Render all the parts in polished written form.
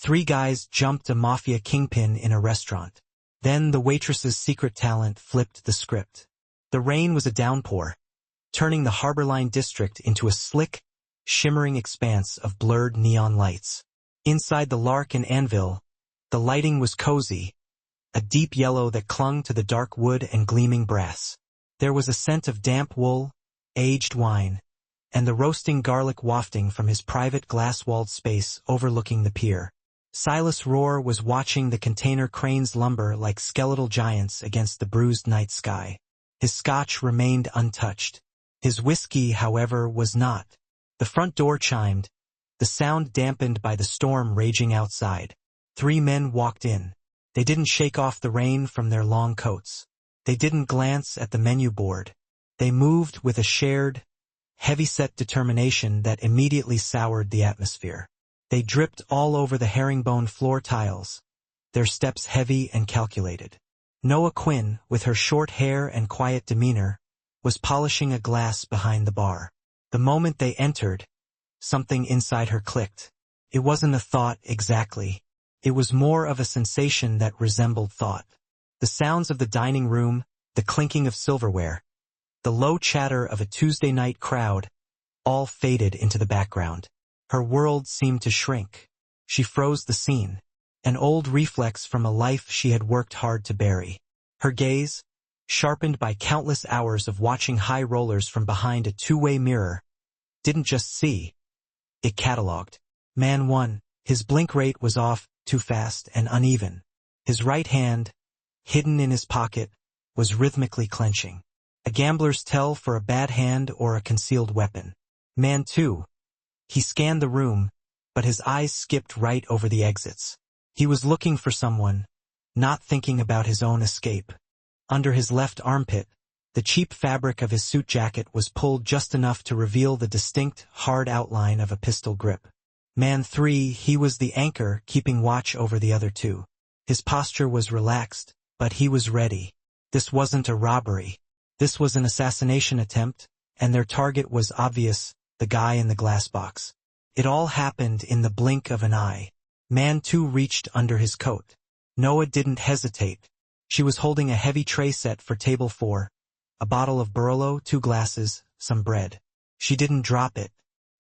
Three guys jumped a mafia kingpin in a restaurant. Then the waitress's secret talent flipped the script. The rain was a downpour, turning the Harborline district into a slick, shimmering expanse of blurred neon lights. Inside the Lark and Anvil, the lighting was cozy, a deep yellow that clung to the dark wood and gleaming brass. There was a scent of damp wool, aged wine, and the roasting garlic wafting from his private glass-walled space overlooking the pier. Silas Rohr was watching the container cranes lumber like skeletal giants against the bruised night sky. His scotch remained untouched. His whiskey, however, was not. The front door chimed, the sound dampened by the storm raging outside. Three men walked in. They didn't shake off the rain from their long coats. They didn't glance at the menu board. They moved with a shared, heavy-set determination that immediately soured the atmosphere. They dripped all over the herringbone floor tiles, their steps heavy and calculated. Noah Quinn, with her short hair and quiet demeanor, was polishing a glass behind the bar. The moment they entered, something inside her clicked. It wasn't a thought exactly. It was more of a sensation that resembled thought. The sounds of the dining room, the clinking of silverware, the low chatter of a Tuesday night crowd, all faded into the background. Her world seemed to shrink. She froze the scene, an old reflex from a life she had worked hard to bury. Her gaze, sharpened by countless hours of watching high rollers from behind a two-way mirror, didn't just see, it cataloged. Man 1, his blink rate was off, too fast and uneven. His right hand, hidden in his pocket, was rhythmically clenching. A gambler's tell for a bad hand or a concealed weapon. Man 2. He scanned the room, but his eyes skipped right over the exits. He was looking for someone, not thinking about his own escape. Under his left armpit, the cheap fabric of his suit jacket was pulled just enough to reveal the distinct, hard outline of a pistol grip. Man 3, he was the anchor keeping watch over the other two. His posture was relaxed, but he was ready. This wasn't a robbery. This was an assassination attempt, and their target was obvious, the guy in the glass box. It all happened in the blink of an eye. Man 2 reached under his coat. Noah didn't hesitate. She was holding a heavy tray set for table 4, a bottle of Barolo, 2 glasses, some bread. She didn't drop it.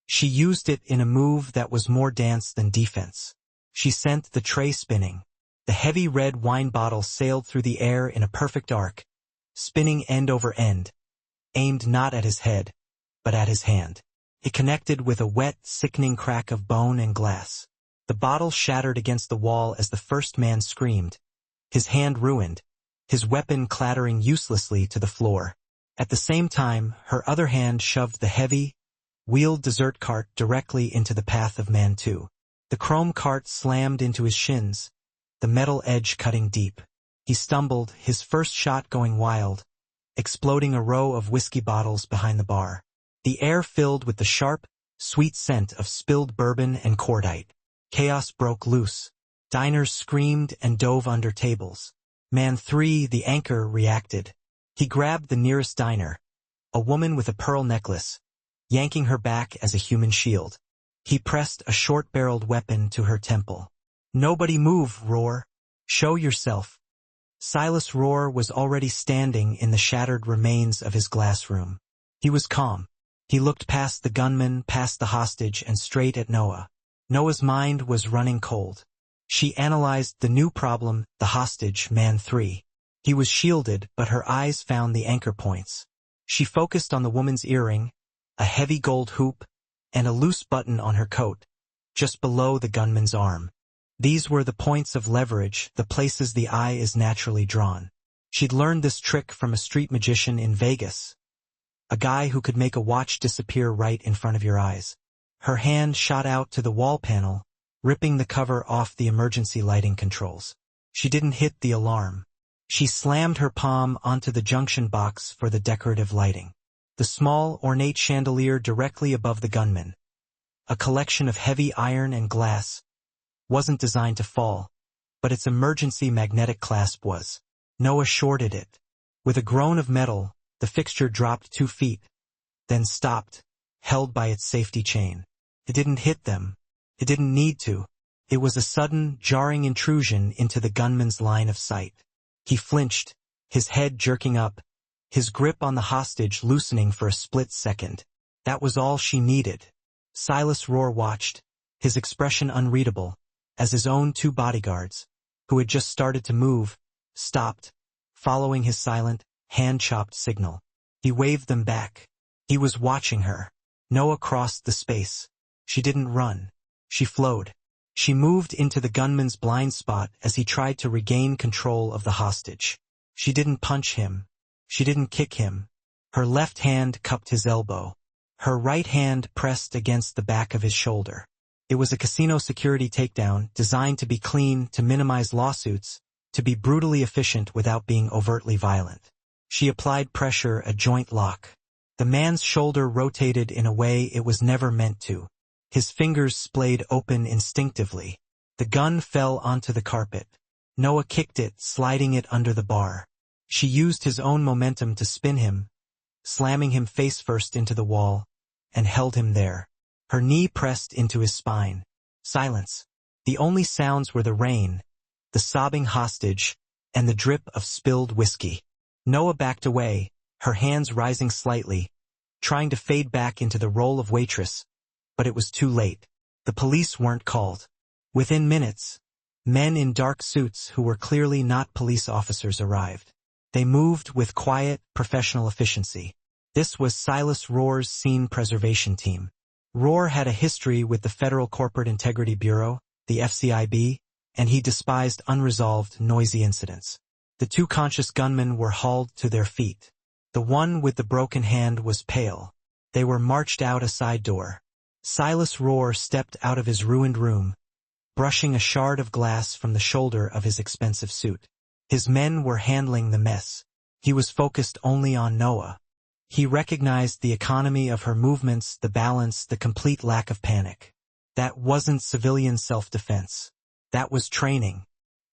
She used it in a move that was more dance than defense. She sent the tray spinning. The heavy red wine bottle sailed through the air in a perfect arc, spinning end over end, aimed not at his head, but at his hand. It connected with a wet, sickening crack of bone and glass. The bottle shattered against the wall as the first man screamed, his hand ruined, his weapon clattering uselessly to the floor. At the same time, her other hand shoved the heavy, wheeled dessert cart directly into the path of Man 2. The chrome cart slammed into his shins, the metal edge cutting deep. He stumbled, his first shot going wild, exploding a row of whiskey bottles behind the bar. The air filled with the sharp, sweet scent of spilled bourbon and cordite. Chaos broke loose. Diners screamed and dove under tables. Man 3, the anchor, reacted. He grabbed the nearest diner, a woman with a pearl necklace, yanking her back as a human shield. He pressed a short-barreled weapon to her temple. "Nobody move, Rohr. Show yourself." Silas Rohr was already standing in the shattered remains of his glass room. He was calm. He looked past the gunman, past the hostage, and straight at Noah. Noah's mind was running cold. She analyzed the new problem, the hostage, Man 3. He was shielded, but her eyes found the anchor points. She focused on the woman's earring, a heavy gold hoop, and a loose button on her coat, just below the gunman's arm. These were the points of leverage, the places the eye is naturally drawn. She'd learned this trick from a street magician in Vegas, a guy who could make a watch disappear right in front of your eyes. Her hand shot out to the wall panel, ripping the cover off the emergency lighting controls. She didn't hit the alarm. She slammed her palm onto the junction box for the decorative lighting. The small, ornate chandelier directly above the gunman, a collection of heavy iron and glass, wasn't designed to fall, but its emergency magnetic clasp was. Noah shorted it. With a groan of metal, the fixture dropped 2 feet, then stopped, held by its safety chain. It didn't hit them. It didn't need to. It was a sudden, jarring intrusion into the gunman's line of sight. He flinched, his head jerking up, his grip on the hostage loosening for a split second. That was all she needed. Silas Rohr watched, his expression unreadable, as his own two bodyguards, who had just started to move, stopped, following his silent, hand-chopped signal. He waved them back. He was watching her. Noah crossed the space. She didn't run. She flowed. She moved into the gunman's blind spot as he tried to regain control of the hostage. She didn't punch him. She didn't kick him. Her left hand cupped his elbow. Her right hand pressed against the back of his shoulder. It was a casino security takedown designed to be clean, to minimize lawsuits, to be brutally efficient without being overtly violent. She applied pressure, a joint lock. The man's shoulder rotated in a way it was never meant to. His fingers splayed open instinctively. The gun fell onto the carpet. Noah kicked it, sliding it under the bar. She used his own momentum to spin him, slamming him face first into the wall, and held him there. Her knee pressed into his spine. Silence. The only sounds were the rain, the sobbing hostage, and the drip of spilled whiskey. Noah backed away, her hands rising slightly, trying to fade back into the role of waitress, but it was too late. The police weren't called. Within minutes, men in dark suits who were clearly not police officers arrived. They moved with quiet, professional efficiency. This was Silas Rohr's scene preservation team. Rohr had a history with the Federal Corporate Integrity Bureau, the FCIB, and he despised unresolved, noisy incidents. The two conscious gunmen were hauled to their feet. The one with the broken hand was pale. They were marched out a side door. Silas Rohr stepped out of his ruined room, brushing a shard of glass from the shoulder of his expensive suit. His men were handling the mess. He was focused only on Noah. He recognized the economy of her movements, the balance, the complete lack of panic. That wasn't civilian self-defense. That was training.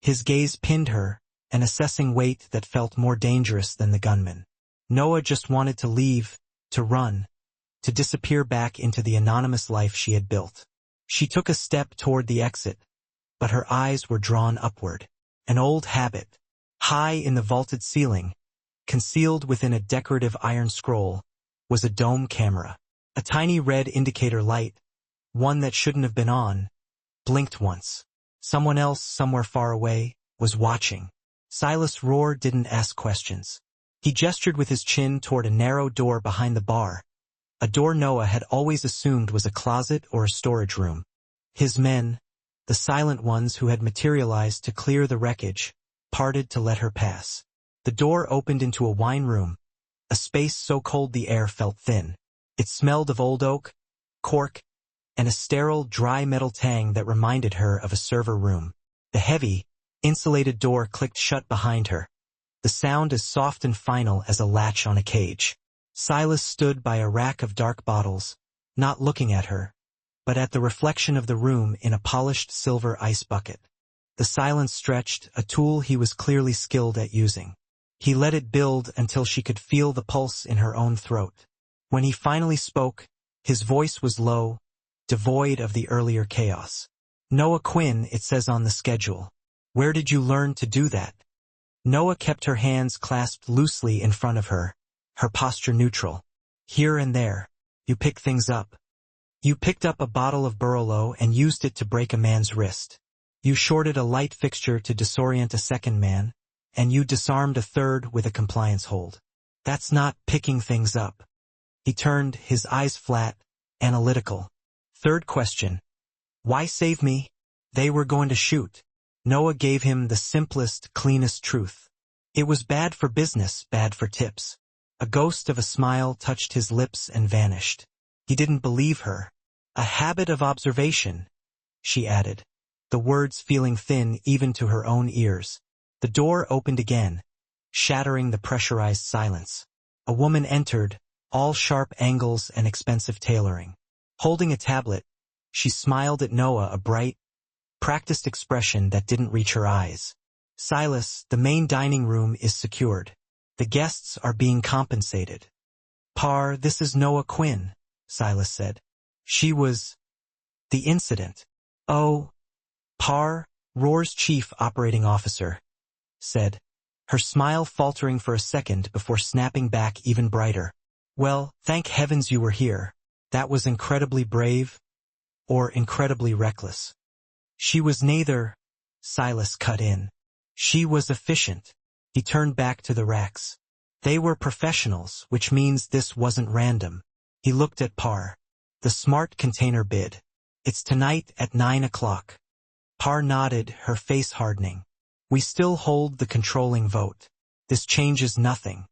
His gaze pinned her, an assessing weight that felt more dangerous than the gunman. Noah just wanted to leave, to run, to disappear back into the anonymous life she had built. She took a step toward the exit, but her eyes were drawn upward. An old habit. High in the vaulted ceiling, concealed within a decorative iron scroll, was a dome camera. A tiny red indicator light, one that shouldn't have been on, blinked once. Someone else, somewhere far away, was watching. Silas Rohr didn't ask questions. He gestured with his chin toward a narrow door behind the bar, a door Noah had always assumed was a closet or a storage room. His men, the silent ones who had materialized to clear the wreckage, parted to let her pass. The door opened into a wine room, a space so cold the air felt thin. It smelled of old oak, cork, and a sterile, dry metal tang that reminded her of a server room. The heavy, insulated door clicked shut behind her, the sound as soft and final as a latch on a cage. Silas stood by a rack of dark bottles, not looking at her, but at the reflection of the room in a polished silver ice bucket. The silence stretched, a tool he was clearly skilled at using. He let it build until she could feel the pulse in her own throat. When he finally spoke, his voice was low, devoid of the earlier chaos. "Noah Quinn, it says on the schedule. Where did you learn to do that?" Noah kept her hands clasped loosely in front of her, her posture neutral. "Here and there. You pick things up. You picked up a bottle of Burolo and used it to break a man's wrist. You shorted a light fixture to disorient a second man, and you disarmed a third with a compliance hold. That's not picking things up." He turned, his eyes flat, analytical. "Third question. Why save me?" "They were going to shoot." Noah gave him the simplest, cleanest truth. It was bad for business, bad for tips. A ghost of a smile touched his lips and vanished. He didn't believe her. "A habit of observation," she added, the words feeling thin even to her own ears. The door opened again, shattering the pressurized silence. A woman entered, all sharp angles and expensive tailoring. Holding a tablet, she smiled at Noah, a bright, practiced expression that didn't reach her eyes. "Silas, the main dining room is secured. The guests are being compensated." "Par, this is Noah Quinn," Silas said. "She was..." "The incident." "Oh, Roar's chief operating officer, said, her smile faltering for a second before snapping back even brighter. Well, thank heavens you were here. That was incredibly brave, or incredibly reckless. She was neither, Silas cut in. She was efficient. He turned back to the racks. They were professionals, which means this wasn't random. He looked at Par. The smart container bid. It's tonight at 9 o'clock. Par nodded, her face hardening. We still hold the controlling vote. This changes nothing.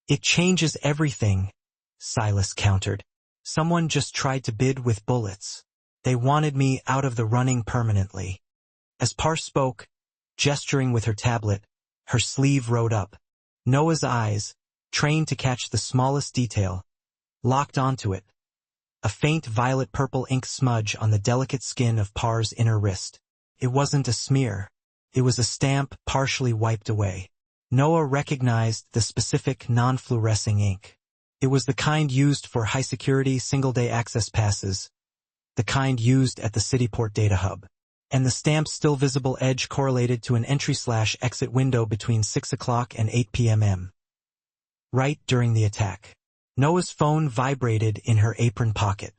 It changes everything, Silas countered. Someone just tried to bid with bullets. They wanted me out of the running permanently. As Par spoke, gesturing with her tablet, her sleeve rode up. Noah's eyes, trained to catch the smallest detail, locked onto it. A faint violet-purple ink smudge on the delicate skin of Par's inner wrist. It wasn't a smear. It was a stamp partially wiped away. Noah recognized the specific non-fluorescing ink. It was the kind used for high-security single-day access passes, the kind used at the CityPort data hub. And the stamp's still visible edge correlated to an entry/exit window between 6 o'clock and 8 p.m. Right during the attack. Noah's phone vibrated in her apron pocket.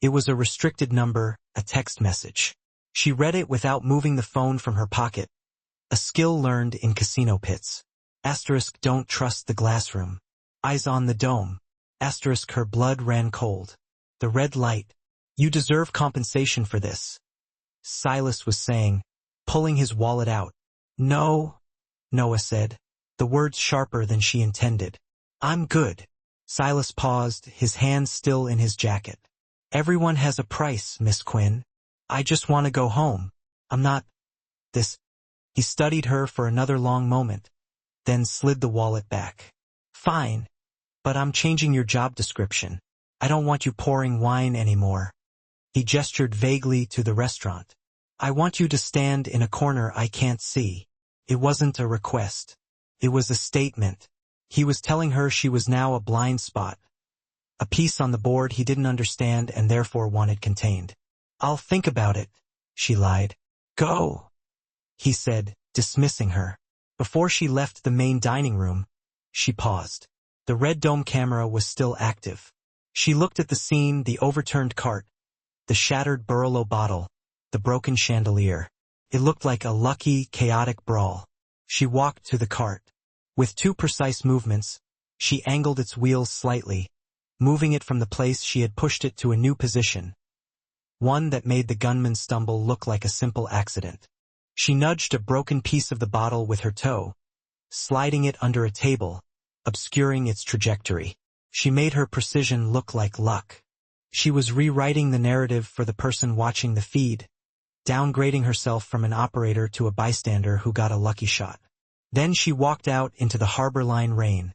It was a restricted number, a text message. She read it without moving the phone from her pocket. A skill learned in casino pits. * Don't trust the glass room. Eyes on the dome. * Her blood ran cold. The red light. You deserve compensation for this. Silas was saying, pulling his wallet out. No, Noah said, the words sharper than she intended. I'm good. Silas paused, his hand still in his jacket. Everyone has a price, Miss Quinn. I just want to go home. I'm not... This... He studied her for another long moment, then slid the wallet back. Fine, but I'm changing your job description. I don't want you pouring wine anymore. He gestured vaguely to the restaurant. I want you to stand in a corner I can't see. It wasn't a request. It was a statement. He was telling her she was now a blind spot. A piece on the board he didn't understand and therefore wanted contained. I'll think about it, she lied. Go, he said, dismissing her. Before she left the main dining room, she paused. The red dome camera was still active. She looked at the scene, the overturned cart, the shattered Burlo bottle, the broken chandelier. It looked like a lucky, chaotic brawl. She walked to the cart. With 2 precise movements, she angled its wheels slightly, moving it from the place she had pushed it to a new position, one that made the gunman's stumble look like a simple accident. She nudged a broken piece of the bottle with her toe, sliding it under a table, obscuring its trajectory. She made her precision look like luck. She was rewriting the narrative for the person watching the feed, downgrading herself from an operator to a bystander who got a lucky shot. Then she walked out into the harbor line rain,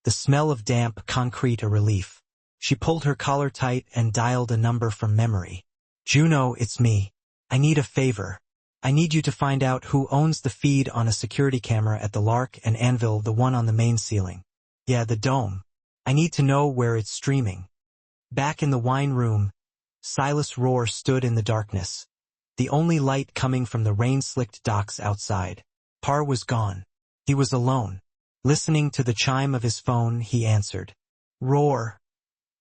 the smell of damp concrete a relief. She pulled her collar tight and dialed a number from memory. Juno, it's me. I need a favor. I need you to find out who owns the feed on a security camera at the Lark and Anvil, the one on the main ceiling. Yeah, the dome. I need to know where it's streaming. Back in the wine room, Silas Roar stood in the darkness, the only light coming from the rain-slicked docks outside. Par was gone. He was alone. Listening to the chime of his phone, he answered. Roar.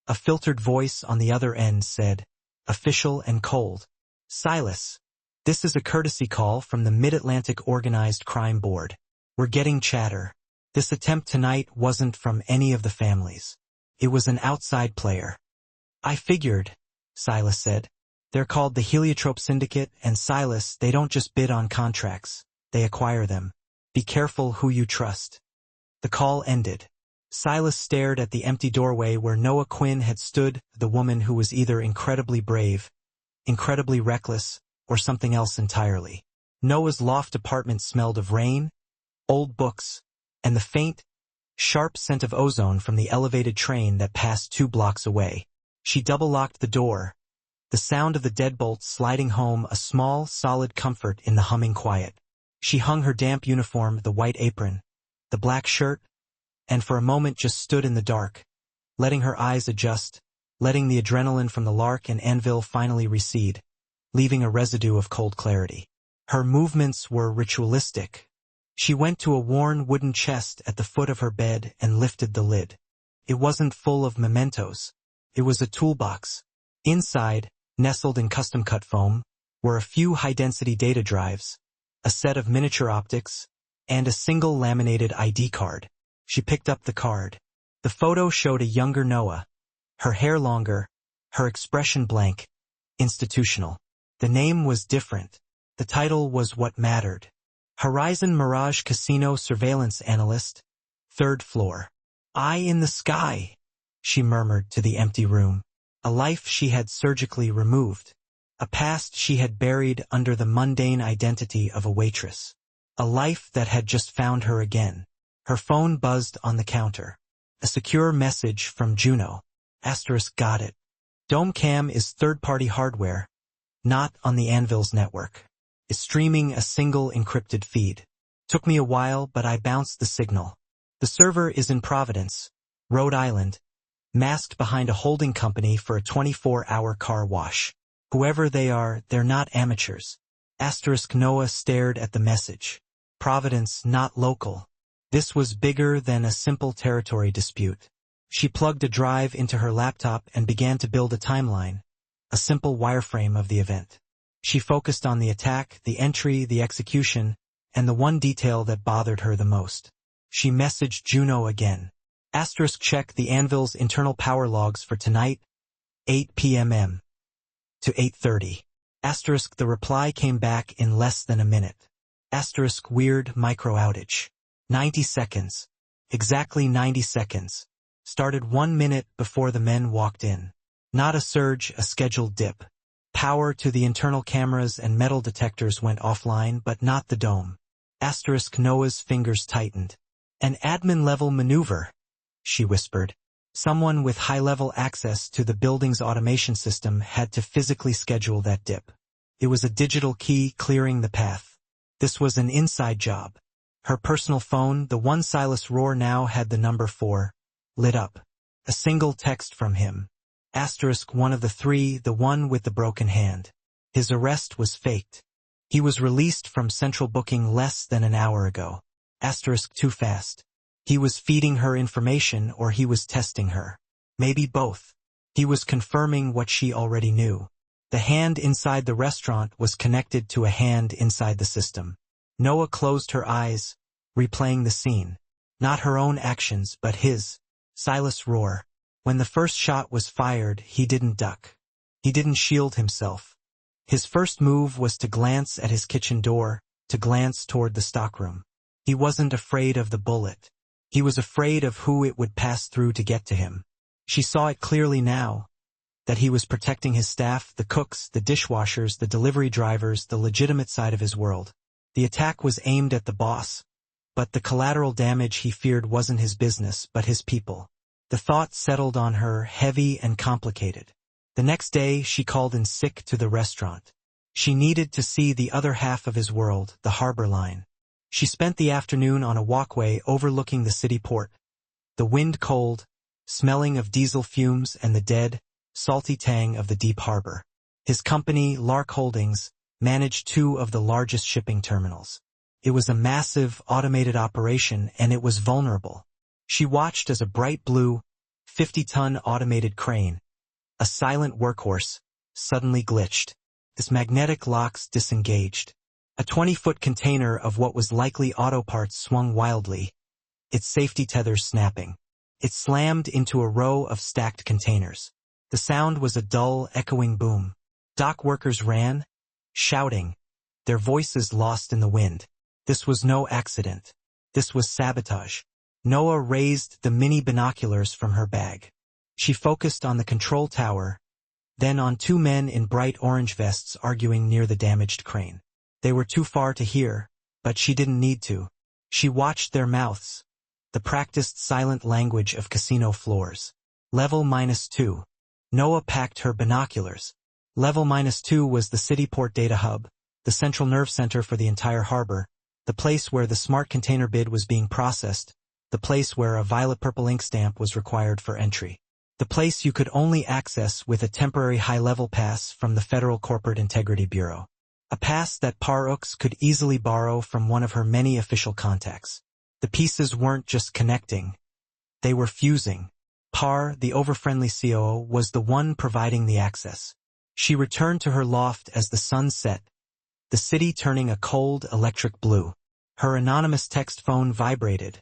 A filtered voice on the other end said, official and cold. Silas, this is a courtesy call from the Mid-Atlantic Organized Crime Board. We're getting chatter. This attempt tonight wasn't from any of the families. It was an outside player. I figured, Silas said. They're called the Heliotrope Syndicate, and Silas, they don't just bid on contracts. They acquire them. Be careful who you trust. The call ended. Silas stared at the empty doorway where Noah Quinn had stood, the woman who was either incredibly brave, incredibly reckless, or something else entirely. Noah's loft apartment smelled of rain, old books, and the faint, sharp scent of ozone from the elevated train that passed 2 blocks away. She double-locked the door, the sound of the deadbolt sliding home a small, solid comfort in the humming quiet. She hung her damp uniform, the white apron, the black shirt, and for a moment just stood in the dark, letting her eyes adjust, letting the adrenaline from the Lark and Anvil finally recede, leaving a residue of cold clarity. Her movements were ritualistic. She went to a worn wooden chest at the foot of her bed and lifted the lid. It wasn't full of mementos. It was a toolbox. Inside, nestled in custom-cut foam, were a few high-density data drives, a set of miniature optics, and a single laminated ID card. She picked up the card. The photo showed a younger Noah, her hair longer, her expression blank, institutional. The name was different. The title was what mattered. Horizon Mirage Casino Surveillance Analyst, 3rd floor. Eye in the sky, she murmured to the empty room. A life she had surgically removed. A past she had buried under the mundane identity of a waitress. A life that had just found her again. Her phone buzzed on the counter. A secure message from Juno. * got it. Domecam is third-party hardware, not on the Anvil's network. Is streaming a single encrypted feed. Took me a while, but I bounced the signal. The server is in Providence, Rhode Island, masked behind a holding company for a 24-hour car wash. Whoever they are, they're not amateurs. * Noah stared at the message. Providence, not local. This was bigger than a simple territory dispute. She plugged a drive into her laptop and began to build a timeline, a simple wireframe of the event. She focused on the attack, the entry, the execution, and the one detail that bothered her the most. She messaged Juno again. * check the Anvil's internal power logs for tonight, 8 p.m. to 8:30. * the reply came back in less than a minute. * weird micro outage. 90 seconds. Exactly 90 seconds. Started 1 minute before the men walked in. Not a surge, a scheduled dip. Power to the internal cameras and metal detectors went offline, but not the dome. * Noah's fingers tightened. An admin-level maneuver, she whispered. Someone with high-level access to the building's automation system had to physically schedule that dip. It was a digital key clearing the path. This was an inside job. Her personal phone, the one Silas Rohr now had the number 4, lit up. A single text from him. * one of the 3, the one with the broken hand. His arrest was faked. He was released from central booking less than an hour ago. * too fast. He was feeding her information or he was testing her. Maybe both. He was confirming what she already knew. The hand inside the restaurant was connected to a hand inside the system. Noah closed her eyes, replaying the scene. Not her own actions, but his. Silas Rohr. When the first shot was fired, he didn't duck. He didn't shield himself. His first move was to glance at his kitchen door, to glance toward the stockroom. He wasn't afraid of the bullet. He was afraid of who it would pass through to get to him. She saw it clearly now, that he was protecting his staff, the cooks, the dishwashers, the delivery drivers, the legitimate side of his world. The attack was aimed at the boss, but the collateral damage he feared wasn't his business, but his people. The thought settled on her, heavy and complicated. The next day, she called in sick to the restaurant. She needed to see the other half of his world, the harbor line. She spent the afternoon on a walkway overlooking the city port. The wind cold, smelling of diesel fumes and the dead, salty tang of the deep harbor. His company, Lark Holdings, managed 2 of the largest shipping terminals. It was a massive, automated operation, and it was vulnerable. She watched as a bright blue, 50-ton automated crane, a silent workhorse, suddenly glitched. Its magnetic locks disengaged. A 20-foot container of what was likely auto parts swung wildly, its safety tethers snapping. It slammed into a row of stacked containers. The sound was a dull, echoing boom. Dock workers ran, shouting, their voices lost in the wind. This was no accident. This was sabotage. Noah raised the mini binoculars from her bag. She focused on the control tower, then on 2 men in bright orange vests arguing near the damaged crane. They were too far to hear, but she didn't need to. She watched their mouths, the practiced silent language of casino floors. Level -2. Noah packed her binoculars. Level -2 was the city port data hub, the central nerve center for the entire harbor, the place where the smart container bid was being processed, the place where a violet-purple ink stamp was required for entry, the place you could only access with a temporary high-level pass from the Federal Corporate Integrity Bureau. A pass that Parux could easily borrow from one of her many official contacts. The pieces weren't just connecting. They were fusing. Par, the over-friendly COO, was the one providing the access. She returned to her loft as the sun set, the city turning a cold electric blue. Her anonymous text phone vibrated.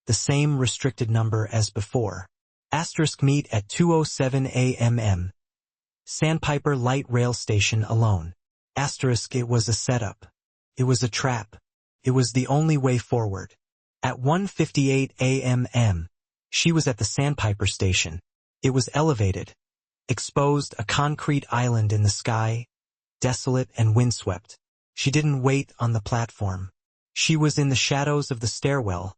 The same restricted number as before. Asterisk meet at 2:07 a.m. Sandpiper Light Rail Station alone. Asterisk it was a setup. It was a trap. It was the only way forward. At 1:58 a.m. She was at the Sandpiper station. It was elevated. Exposed a concrete island in the sky, desolate and windswept. She didn't wait on the platform. She was in the shadows of the stairwell,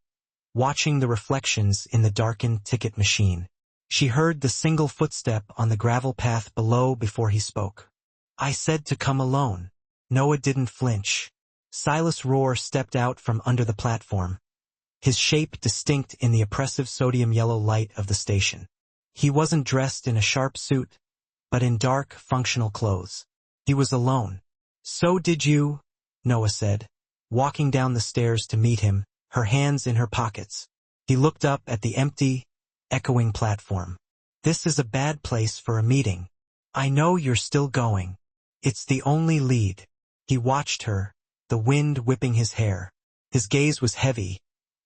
watching the reflections in the darkened ticket machine. She heard the single footstep on the gravel path below before he spoke. I said to come alone. Noah didn't flinch. Silas Rohr stepped out from under the platform, his shape distinct in the oppressive sodium yellow light of the station. He wasn't dressed in a sharp suit, but in dark, functional clothes. He was alone. So did you, Noah said, walking down the stairs to meet him, her hands in her pockets. He looked up at the empty, echoing platform. This is a bad place for a meeting. I know you're still going. It's the only lead. He watched her, the wind whipping his hair. His gaze was heavy,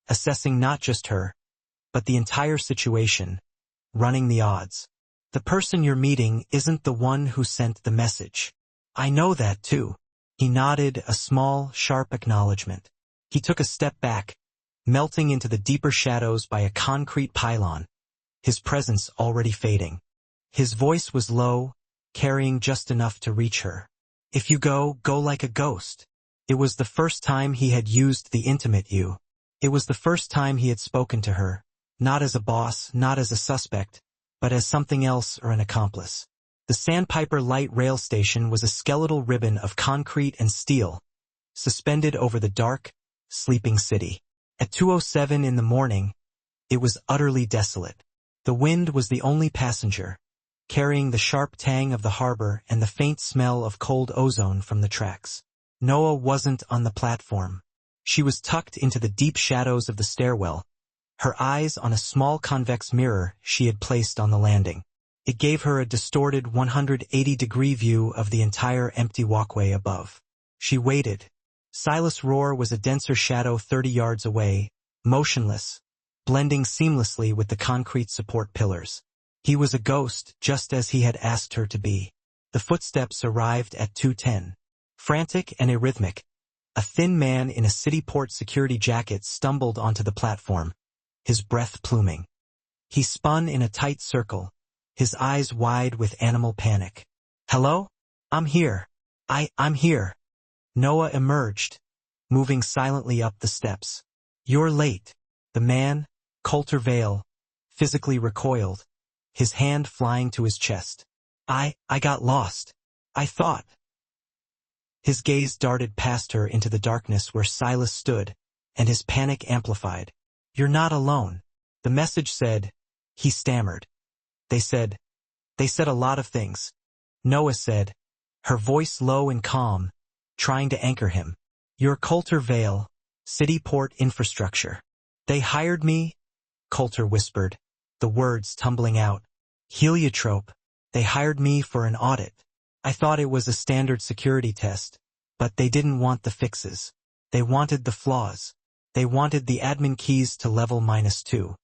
assessing not just her, but the entire situation, running the odds. The person you're meeting isn't the one who sent the message. I know that too. He nodded a small, sharp acknowledgement. He took a step back, melting into the deeper shadows by a concrete pylon, his presence already fading. His voice was low, carrying just enough to reach her. If you go like a ghost. It was the first time he had used the intimate you. It was the first time he had spoken to her, not as a boss, not as a suspect, but as something else or an accomplice. The Sandpiper Light Rail Station was a skeletal ribbon of concrete and steel, suspended over the dark, sleeping city. At 2:07 in the morning, it was utterly desolate. The wind was the only passenger, carrying the sharp tang of the harbor and the faint smell of cold ozone from the tracks. Noah wasn't on the platform. She was tucked into the deep shadows of the stairwell, her eyes on a small convex mirror she had placed on the landing. It gave her a distorted 180-degree view of the entire empty walkway above. She waited. Silas Rohr was a denser shadow 30 yards away, motionless, blending seamlessly with the concrete support pillars. He was a ghost, just as he had asked her to be. The footsteps arrived at 2:10. Frantic and arrhythmic, a thin man in a city port security jacket stumbled onto the platform, his breath pluming. He spun in a tight circle, his eyes wide with animal panic. Hello? I'm here. I'm here. Noah emerged, moving silently up the steps. You're late. The man, Coulter Vale, physically recoiled, his hand flying to his chest. I got lost. I thought. His gaze darted past her into the darkness where Silas stood, and his panic amplified. You're not alone. The message said, he stammered. They said a lot of things. Noah said, her voice low and calm, trying to anchor him. You're Coulter Vale, city port infrastructure. They hired me, Coulter whispered, the words tumbling out. Heliotrope. They hired me for an audit. I thought it was a standard security test, but they didn't want the fixes. They wanted the flaws. They wanted the admin keys to level -2.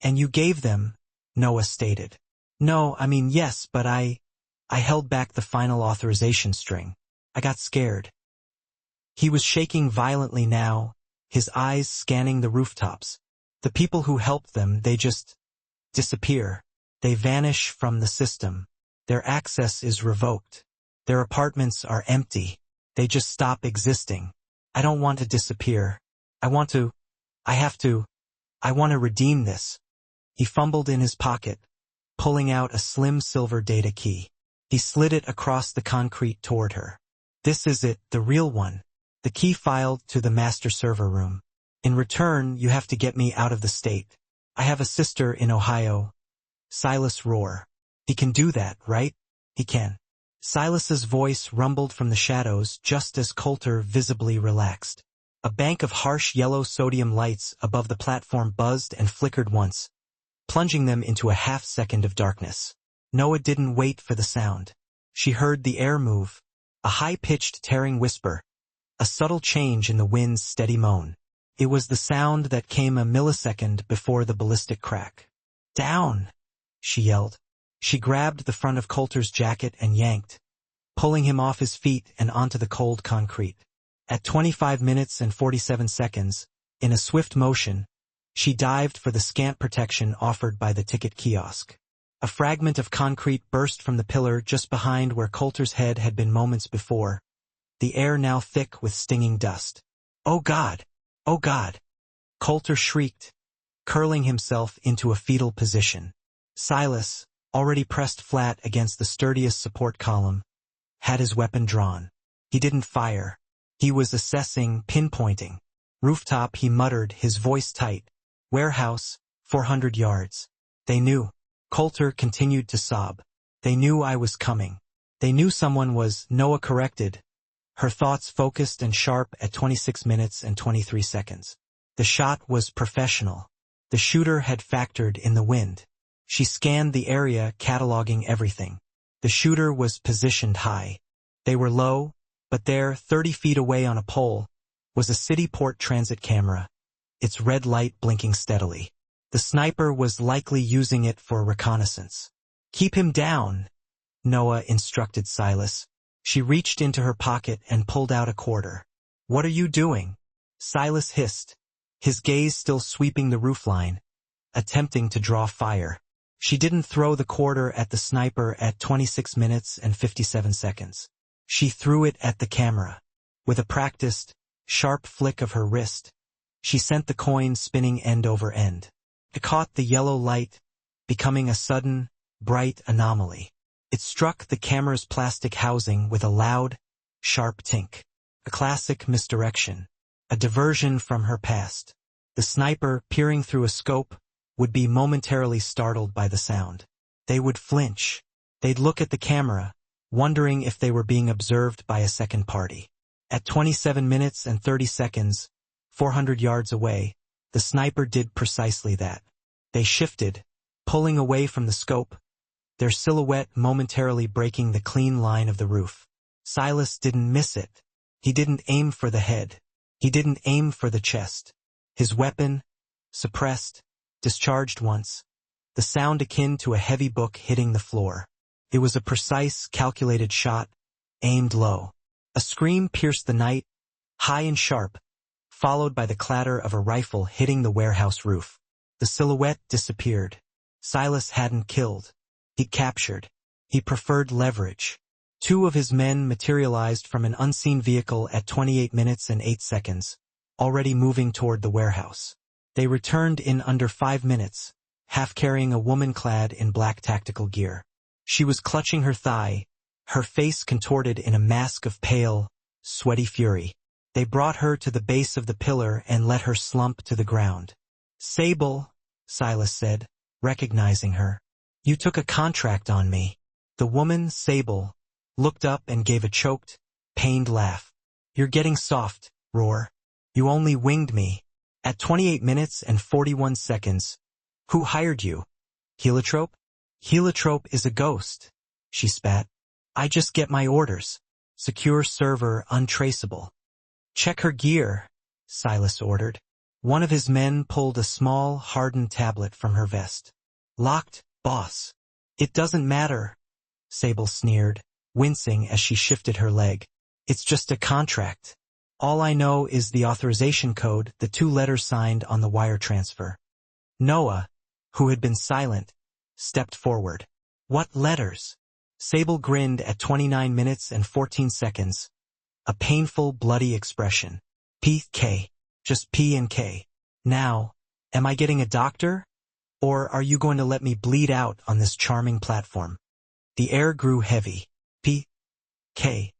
And you gave them, Noah stated. No, I mean yes, but I held back the final authorization string. I got scared. He was shaking violently now, his eyes scanning the rooftops. The people who helped them, they just disappear. They vanish from the system. Their access is revoked. Their apartments are empty. They just stop existing. I don't want to disappear. I want to redeem this. He fumbled in his pocket, pulling out a slim silver data key. He slid it across the concrete toward her. This is it, the real one. The key filed to the master server room. In return, you have to get me out of the state. I have a sister in Ohio. Silas Rohr. He can do that, right? He can. Silas's voice rumbled from the shadows just as Coulter visibly relaxed. A bank of harsh yellow sodium lights above the platform buzzed and flickered once, plunging them into a half-second of darkness. Noah didn't wait for the sound. She heard the air move, a high-pitched tearing whisper, a subtle change in the wind's steady moan. It was the sound that came a millisecond before the ballistic crack. "Down!" she yelled. She grabbed the front of Coulter's jacket and yanked, pulling him off his feet and onto the cold concrete. At 25 minutes and 47 seconds, in a swift motion, she dived for the scant protection offered by the ticket kiosk. A fragment of concrete burst from the pillar just behind where Coulter's head had been moments before, the air now thick with stinging dust. "Oh God! Oh God!" Coulter shrieked, curling himself into a fetal position. Silas, already pressed flat against the sturdiest support column, had his weapon drawn. He didn't fire. He was assessing, pinpointing. "Rooftop," he muttered, his voice tight. "Warehouse, 400 yards. They knew." Coulter continued to sob. "They knew I was coming. They knew someone was," Noah corrected, her thoughts focused and sharp at 26 minutes and 23 seconds. The shot was professional. The shooter had factored in the wind. She scanned the area, cataloging everything. The shooter was positioned high. They were low, but there, 30 feet away on a pole, was a city port transit camera, its red light blinking steadily. The sniper was likely using it for reconnaissance. "Keep him down," Noah instructed Silas. She reached into her pocket and pulled out a quarter. "What are you doing?" Silas hissed, his gaze still sweeping the roofline, attempting to draw fire. She didn't throw the quarter at the sniper at 26 minutes and 57 seconds. She threw it at the camera. With a practiced, sharp flick of her wrist, she sent the coin spinning end over end. It caught the yellow light, becoming a sudden, bright anomaly. It struck the camera's plastic housing with a loud, sharp tink. A classic misdirection, a diversion from her past. The sniper, peering through a scope, would be momentarily startled by the sound. They would flinch. They'd look at the camera, wondering if they were being observed by a second party. At 27 minutes and 30 seconds, 400 yards away, the sniper did precisely that. They shifted, pulling away from the scope, their silhouette momentarily breaking the clean line of the roof. Silas didn't miss it. He didn't aim for the head. He didn't aim for the chest. His weapon, suppressed, discharged once, the sound akin to a heavy book hitting the floor. It was a precise, calculated shot, aimed low. A scream pierced the night, high and sharp, followed by the clatter of a rifle hitting the warehouse roof. The silhouette disappeared. Silas hadn't killed. He'd captured. He preferred leverage. 2 of his men materialized from an unseen vehicle at 28 minutes and 8 seconds, already moving toward the warehouse. They returned in under 5 minutes, half carrying a woman clad in black tactical gear. She was clutching her thigh, her face contorted in a mask of pale, sweaty fury. They brought her to the base of the pillar and let her slump to the ground. "Sable," Silas said, recognizing her. "You took a contract on me." The woman, Sable, looked up and gave a choked, pained laugh. "You're getting soft, Roar. You only winged me." At 28 minutes and 41 seconds, "Who hired you? Heliotrope?" "Heliotrope is a ghost," she spat. "I just get my orders. Secure server untraceable." "Check her gear," Silas ordered. One of his men pulled a small, hardened tablet from her vest. "Locked, boss." "It doesn't matter," Sable sneered, wincing as she shifted her leg. "It's just a contract. All I know is the authorization code, the 2 letters signed on the wire transfer." Noah, who had been silent, stepped forward. "What letters?" Sable grinned at 29 minutes and 14 seconds, a painful, bloody expression. "P.K. Just P and K. Now, am I getting a doctor? Or are you going to let me bleed out on this charming platform?" The air grew heavy. "P.K.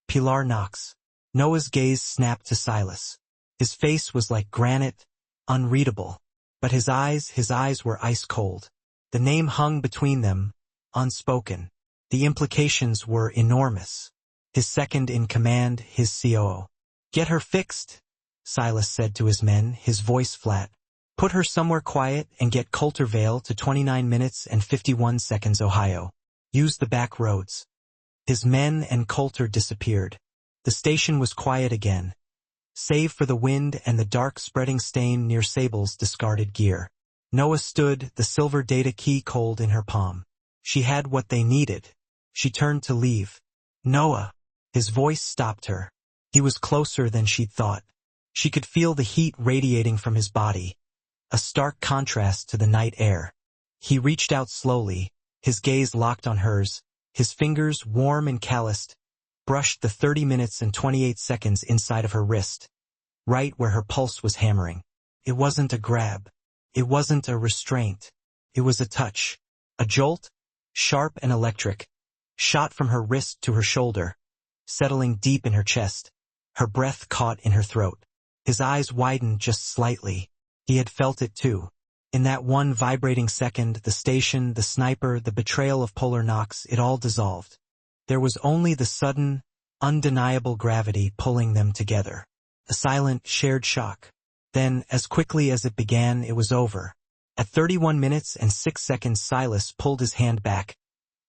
Pilar Knox." Noah's gaze snapped to Silas. His face was like granite, unreadable. But his eyes were ice cold. The name hung between them, unspoken. The implications were enormous. His second-in-command, his COO. "Get her fixed," Silas said to his men, his voice flat. "Put her somewhere quiet and get Coulter Vale to 29 minutes and 51 seconds Ohio. Use the back roads." His men and Coulter disappeared. The station was quiet again, save for the wind and the dark spreading stain near Sable's discarded gear. Noah stood, the silver data key cold in her palm. She had what they needed. She turned to leave. "Noah." His voice stopped her. He was closer than she'd thought. She could feel the heat radiating from his body, a stark contrast to the night air. He reached out slowly, his gaze locked on hers, his fingers, warm and calloused, brushed the 30 minutes and 28 seconds inside of her wrist, right where her pulse was hammering. It wasn't a grab. It wasn't a restraint. It was a touch. A jolt, sharp and electric, shot from her wrist to her shoulder, settling deep in her chest. Her breath caught in her throat. His eyes widened just slightly. He had felt it too. In that one vibrating second, the station, the sniper, the betrayal of Polar Knox, it all dissolved. There was only the sudden, undeniable gravity pulling them together. A silent, shared shock. Then, as quickly as it began, it was over. At 31 minutes and 6 seconds, Silas pulled his hand back,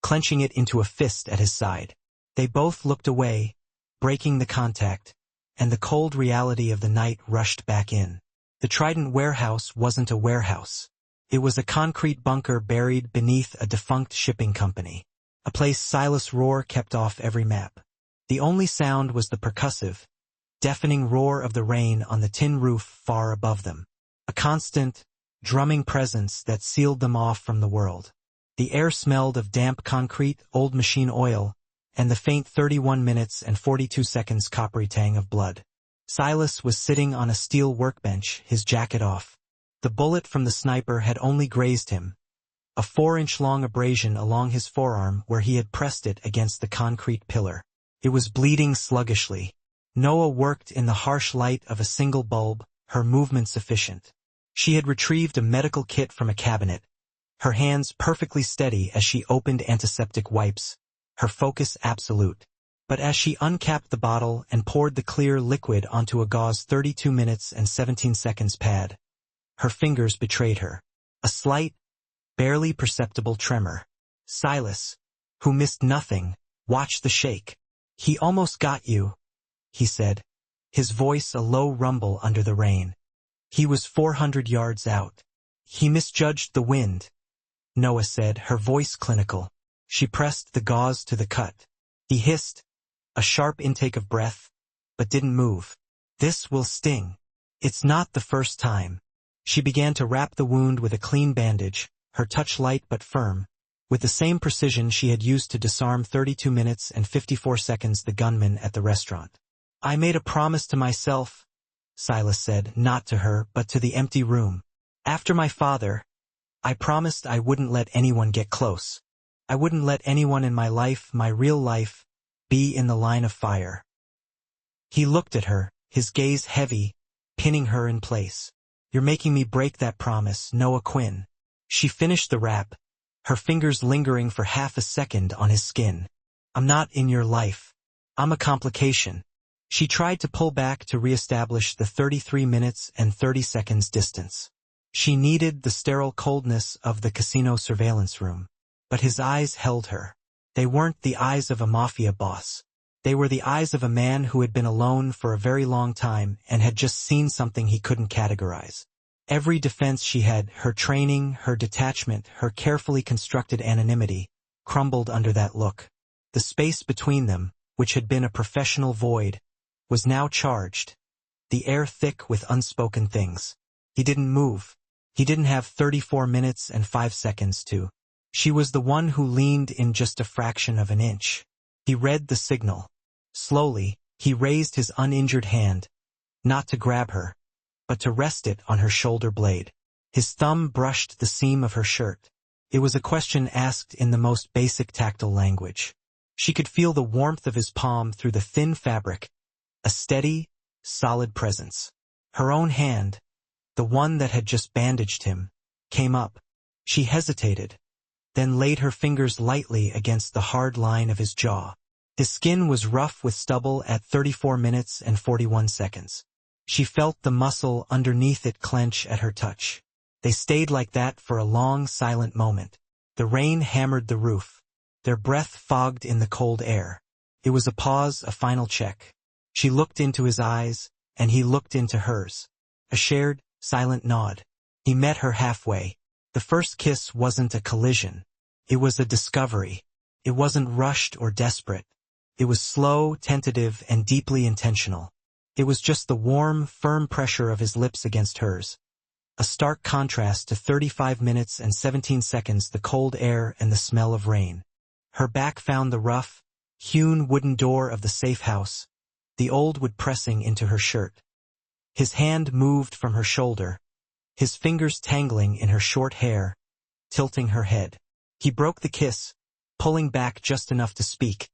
clenching it into a fist at his side. They both looked away, breaking the contact, and the cold reality of the night rushed back in. The Trident warehouse wasn't a warehouse. It was a concrete bunker buried beneath a defunct shipping company. A place Silas' roar kept off every map. The only sound was the percussive, deafening roar of the rain on the tin roof far above them. A constant, drumming presence that sealed them off from the world. The air smelled of damp concrete, old machine oil, and the faint 31 minutes and 42 seconds coppery tang of blood. Silas was sitting on a steel workbench, his jacket off. The bullet from the sniper had only grazed him, a 4-inch-long abrasion along his forearm where he had pressed it against the concrete pillar. It was bleeding sluggishly. Noah worked in the harsh light of a single bulb, her movements efficient. She had retrieved a medical kit from a cabinet, her hands perfectly steady as she opened antiseptic wipes, her focus absolute. But as she uncapped the bottle and poured the clear liquid onto a gauze 32 minutes and 17 seconds pad, her fingers betrayed her. A slight, barely perceptible tremor. Silas, who missed nothing, watched the shake. "He almost got you," he said, his voice a low rumble under the rain. "He was 400 yards out. He misjudged the wind," Noah said, her voice clinical. She pressed the gauze to the cut. He hissed, a sharp intake of breath, but didn't move. "This will sting. It's not the first time." She began to wrap the wound with a clean bandage, her touch light but firm, with the same precision she had used to disarm 32 minutes and 54 seconds the gunman at the restaurant. "I made a promise to myself," Silas said, not to her, but to the empty room. "After my father, I promised I wouldn't let anyone get close. I wouldn't let anyone in my life, my real life, be in the line of fire." He looked at her, his gaze heavy, pinning her in place. "You're making me break that promise, Noah Quinn." She finished the wrap, her fingers lingering for half a second on his skin. "I'm not in your life. I'm a complication." She tried to pull back to reestablish the 33 minutes and 30 seconds distance. She needed the sterile coldness of the casino surveillance room. But his eyes held her. They weren't the eyes of a mafia boss. They were the eyes of a man who had been alone for a very long time and had just seen something he couldn't categorize. Every defense she had, her training, her detachment, her carefully constructed anonymity, crumbled under that look. The space between them, which had been a professional void, was now charged, the air thick with unspoken things. He didn't move. He didn't have 34 minutes and 5 seconds to. She was the one who leaned in just a fraction of an inch. He read the signal. Slowly, he raised his uninjured hand, not to grab her, but to rest it on her shoulder blade. His thumb brushed the seam of her shirt. It was a question asked in the most basic tactile language. She could feel the warmth of his palm through the thin fabric, a steady, solid presence. Her own hand, the one that had just bandaged him, came up. She hesitated, then laid her fingers lightly against the hard line of his jaw. His skin was rough with stubble at 34 minutes and 41 seconds. She felt the muscle underneath it clench at her touch. They stayed like that for a long, silent moment. The rain hammered the roof. Their breath fogged in the cold air. It was a pause, a final check. She looked into his eyes, and he looked into hers. A shared, silent nod. He met her halfway. The first kiss wasn't a collision. It was a discovery. It wasn't rushed or desperate. It was slow, tentative, and deeply intentional. It was just the warm, firm pressure of his lips against hers. A stark contrast to 35 minutes and 17 seconds, the cold air and the smell of rain. Her back found the rough, hewn wooden door of the safe house, the old wood pressing into her shirt. His hand moved from her shoulder, his fingers tangling in her short hair, tilting her head. He broke the kiss, pulling back just enough to speak,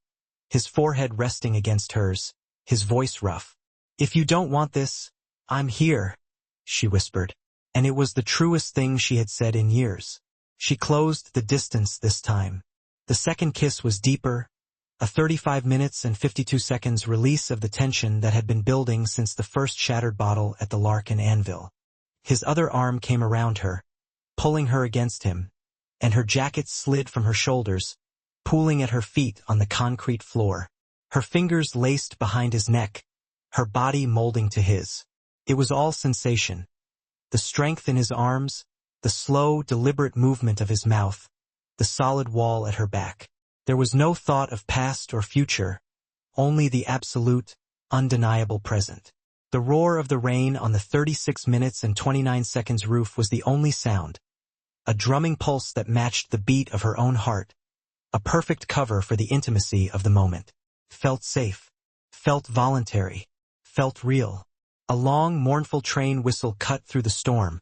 his forehead resting against hers, his voice rough. "If you don't want this, I'm here," she whispered. And it was the truest thing she had said in years. She closed the distance this time. The second kiss was deeper, a 35 minutes and 52 seconds release of the tension that had been building since the first shattered bottle at the Lycan anvil. His other arm came around her, pulling her against him, and her jacket slid from her shoulders, pooling at her feet on the concrete floor. Her fingers laced behind his neck, her body molding to his. It was all sensation. The strength in his arms, the slow, deliberate movement of his mouth, the solid wall at her back. There was no thought of past or future, only the absolute, undeniable present. The roar of the rain on the 36 minutes and 29 seconds roof was the only sound, a drumming pulse that matched the beat of her own heart, a perfect cover for the intimacy of the moment. Felt safe, felt voluntary, felt real. A long, mournful train whistle cut through the storm,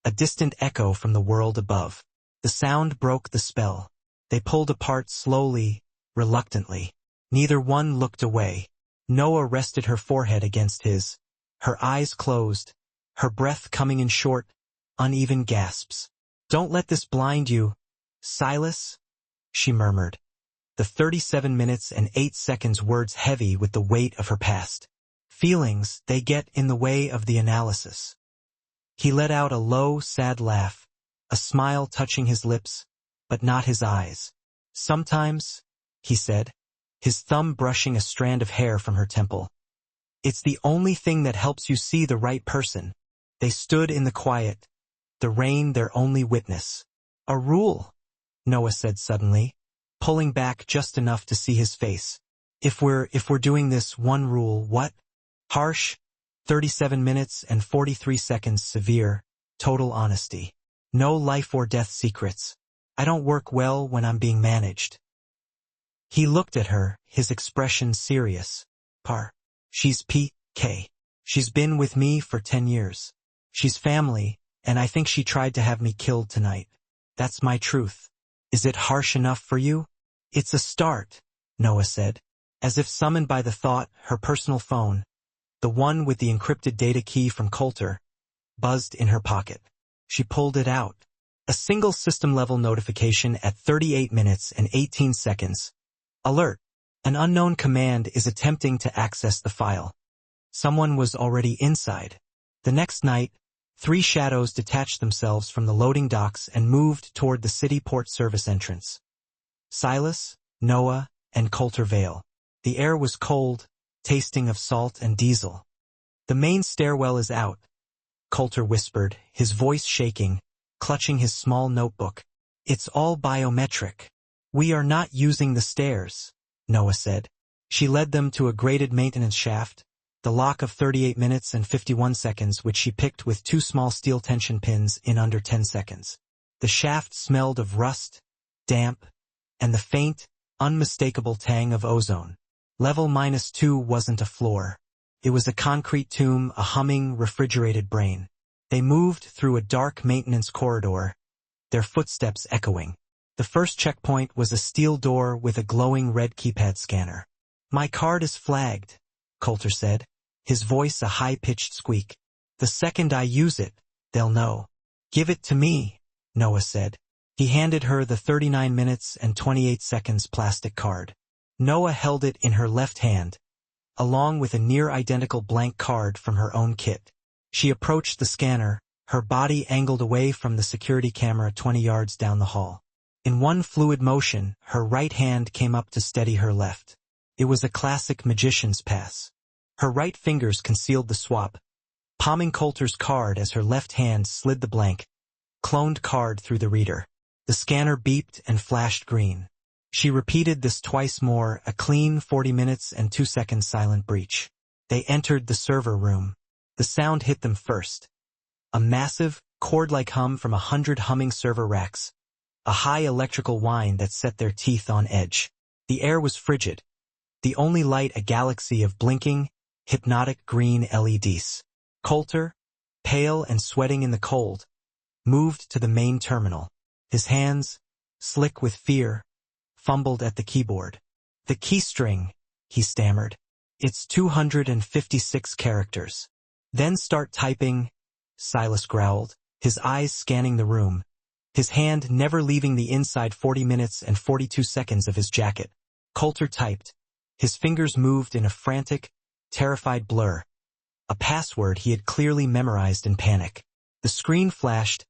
a distant echo from the world above. The sound broke the spell. They pulled apart slowly, reluctantly. Neither one looked away. Noah rested her forehead against his, her eyes closed, her breath coming in short, uneven gasps. "Don't let this blind you, Silas," she murmured. The 37 minutes and 8 seconds words heavy with the weight of her past. Feelings, they get in the way of the analysis. He let out a low, sad laugh, a smile touching his lips, but not his eyes. "Sometimes," he said, his thumb brushing a strand of hair from her temple. "It's the only thing that helps you see the right person." They stood in the quiet, the rain their only witness. "A rule," Noah said suddenly, pulling back just enough to see his face. If we're doing this one rule, what?" Harsh, 37 minutes and 43 seconds severe, total honesty. "No life or death secrets. I don't work well when I'm being managed." He looked at her, his expression serious. She's PK. She's been with me for 10 years. She's family, and I think she tried to have me killed tonight. That's my truth. Is it harsh enough for you?" "It's a start," Noah said. As if summoned by the thought, her personal phone, the one with the encrypted data key from Coulter, buzzed in her pocket. She pulled it out. A single system-level notification at 38 minutes and 18 seconds. "Alert! An unknown command is attempting to access the file." Someone was already inside. The next night, 3 shadows detached themselves from the loading docks and moved toward the city port service entrance. Silas, Noah, and Coulter Vale. The air was cold, tasting of salt and diesel. "The main stairwell is out," Coulter whispered, his voice shaking, clutching his small notebook. "It's all biometric." "We are not using the stairs," Noah said. She led them to a grated maintenance shaft, the lock of 38 minutes and 51 seconds which she picked with 2 small steel tension pins in under 10 seconds. The shaft smelled of rust, damp, and the faint, unmistakable tang of ozone. Level -2 wasn't a floor. It was a concrete tomb, a humming, refrigerated brain. They moved through a dark maintenance corridor, their footsteps echoing. The first checkpoint was a steel door with a glowing red keypad scanner. "My card is flagged," Coulter said, his voice a high-pitched squeak. "The second I use it, they'll know." "Give it to me," Noah said. He handed her the 39 minutes and 28 seconds plastic card. Noah held it in her left hand, along with a near-identical blank card from her own kit. She approached the scanner, her body angled away from the security camera 20 yards down the hall. In one fluid motion, her right hand came up to steady her left. It was a classic magician's pass. Her right fingers concealed the swap, palming Coulter's card as her left hand slid the blank, cloned card through the reader. The scanner beeped and flashed green. She repeated this twice more, a clean 40 minutes and 2 seconds silent breach. They entered the server room. The sound hit them first. A massive, cord-like hum from 100 humming server racks. A high electrical whine that set their teeth on edge. The air was frigid. The only light a galaxy of blinking, hypnotic green LEDs. Coulter, pale and sweating in the cold, moved to the main terminal. His hands, slick with fear, fumbled at the keyboard. "The keystring," he stammered. "It's 256 characters." "Then start typing," Silas growled, his eyes scanning the room, his hand never leaving the inside 40 minutes and 42 seconds of his jacket. Coulter typed. His fingers moved in a frantic, terrified blur. A password he had clearly memorized in panic. The screen flashed.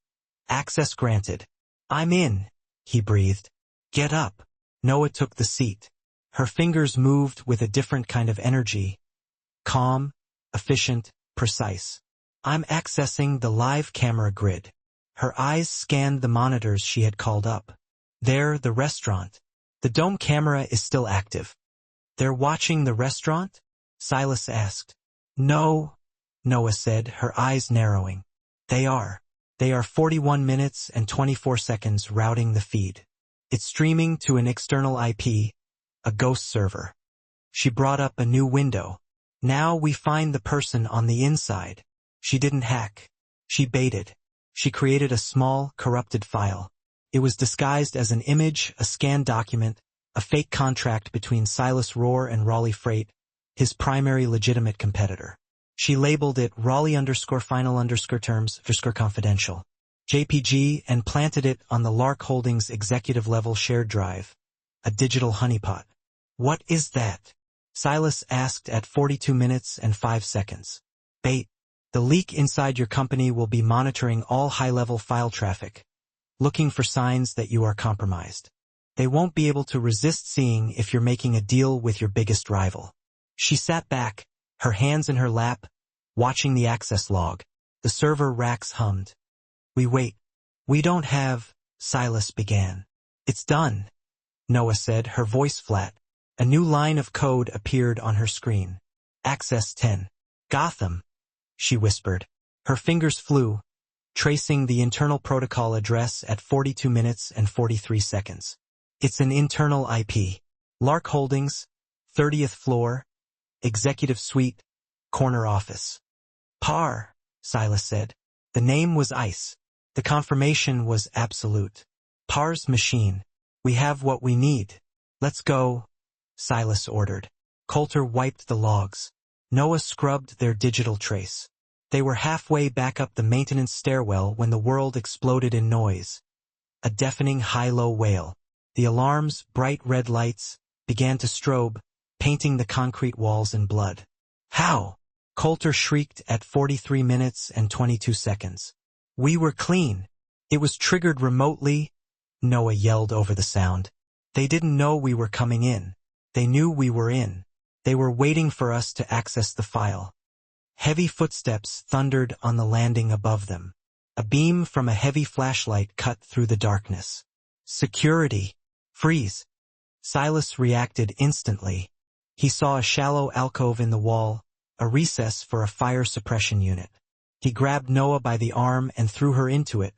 "Access granted." "I'm in," he breathed. "Get up." Noah took the seat. Her fingers moved with a different kind of energy. Calm, efficient, precise. "I'm accessing the live camera grid." Her eyes scanned the monitors she had called up. "There, the restaurant. The dome camera is still active." "They're watching the restaurant?" Silas asked. "No," Noah said, her eyes narrowing. "They are. They are 41 minutes and 24 seconds routing the feed. It's streaming to an external IP, a ghost server." She brought up a new window. "Now we find the person on the inside." She didn't hack. She baited. She created a small, corrupted file. It was disguised as an image, a scanned document, a fake contract between Silas Rohr and Raleigh Freight, his primary legitimate competitor. She labeled it Raleigh_final_terms_confidential. JPG and planted it on the Lark Holdings executive-level shared drive, a digital honeypot. "What is that?" Silas asked at 42 minutes and 5 seconds. "Bait. The leak inside your company will be monitoring all high-level file traffic, looking for signs that you are compromised. They won't be able to resist seeing if you're making a deal with your biggest rival." She sat back, her hands in her lap, watching the access log. The server racks hummed. "We wait. We don't have," Silas began. "It's done," Noah said, her voice flat. A new line of code appeared on her screen. "Access 10. Gotham," she whispered. Her fingers flew, tracing the internal protocol address at 42 minutes and 43 seconds. "It's an internal IP. Lark Holdings, 30th floor, executive suite, corner office." "Par," Silas said. The name was ice. The confirmation was absolute. "Par's machine. We have what we need. Let's go," Silas ordered. Coulter wiped the logs. Noah scrubbed their digital trace. They were halfway back up the maintenance stairwell when the world exploded in noise. A deafening high-low wail. The alarm's bright red lights began to strobe, painting the concrete walls in blood. "How?" Coulter shrieked at 43 minutes and 22 seconds. "We were clean. It was triggered remotely," Noah yelled over the sound. "They didn't know we were coming in. They knew we were in. They were waiting for us to access the file." Heavy footsteps thundered on the landing above them. A beam from a heavy flashlight cut through the darkness. "Security! Freeze!" Silas reacted instantly. He saw a shallow alcove in the wall, a recess for a fire suppression unit. He grabbed Noah by the arm and threw her into it,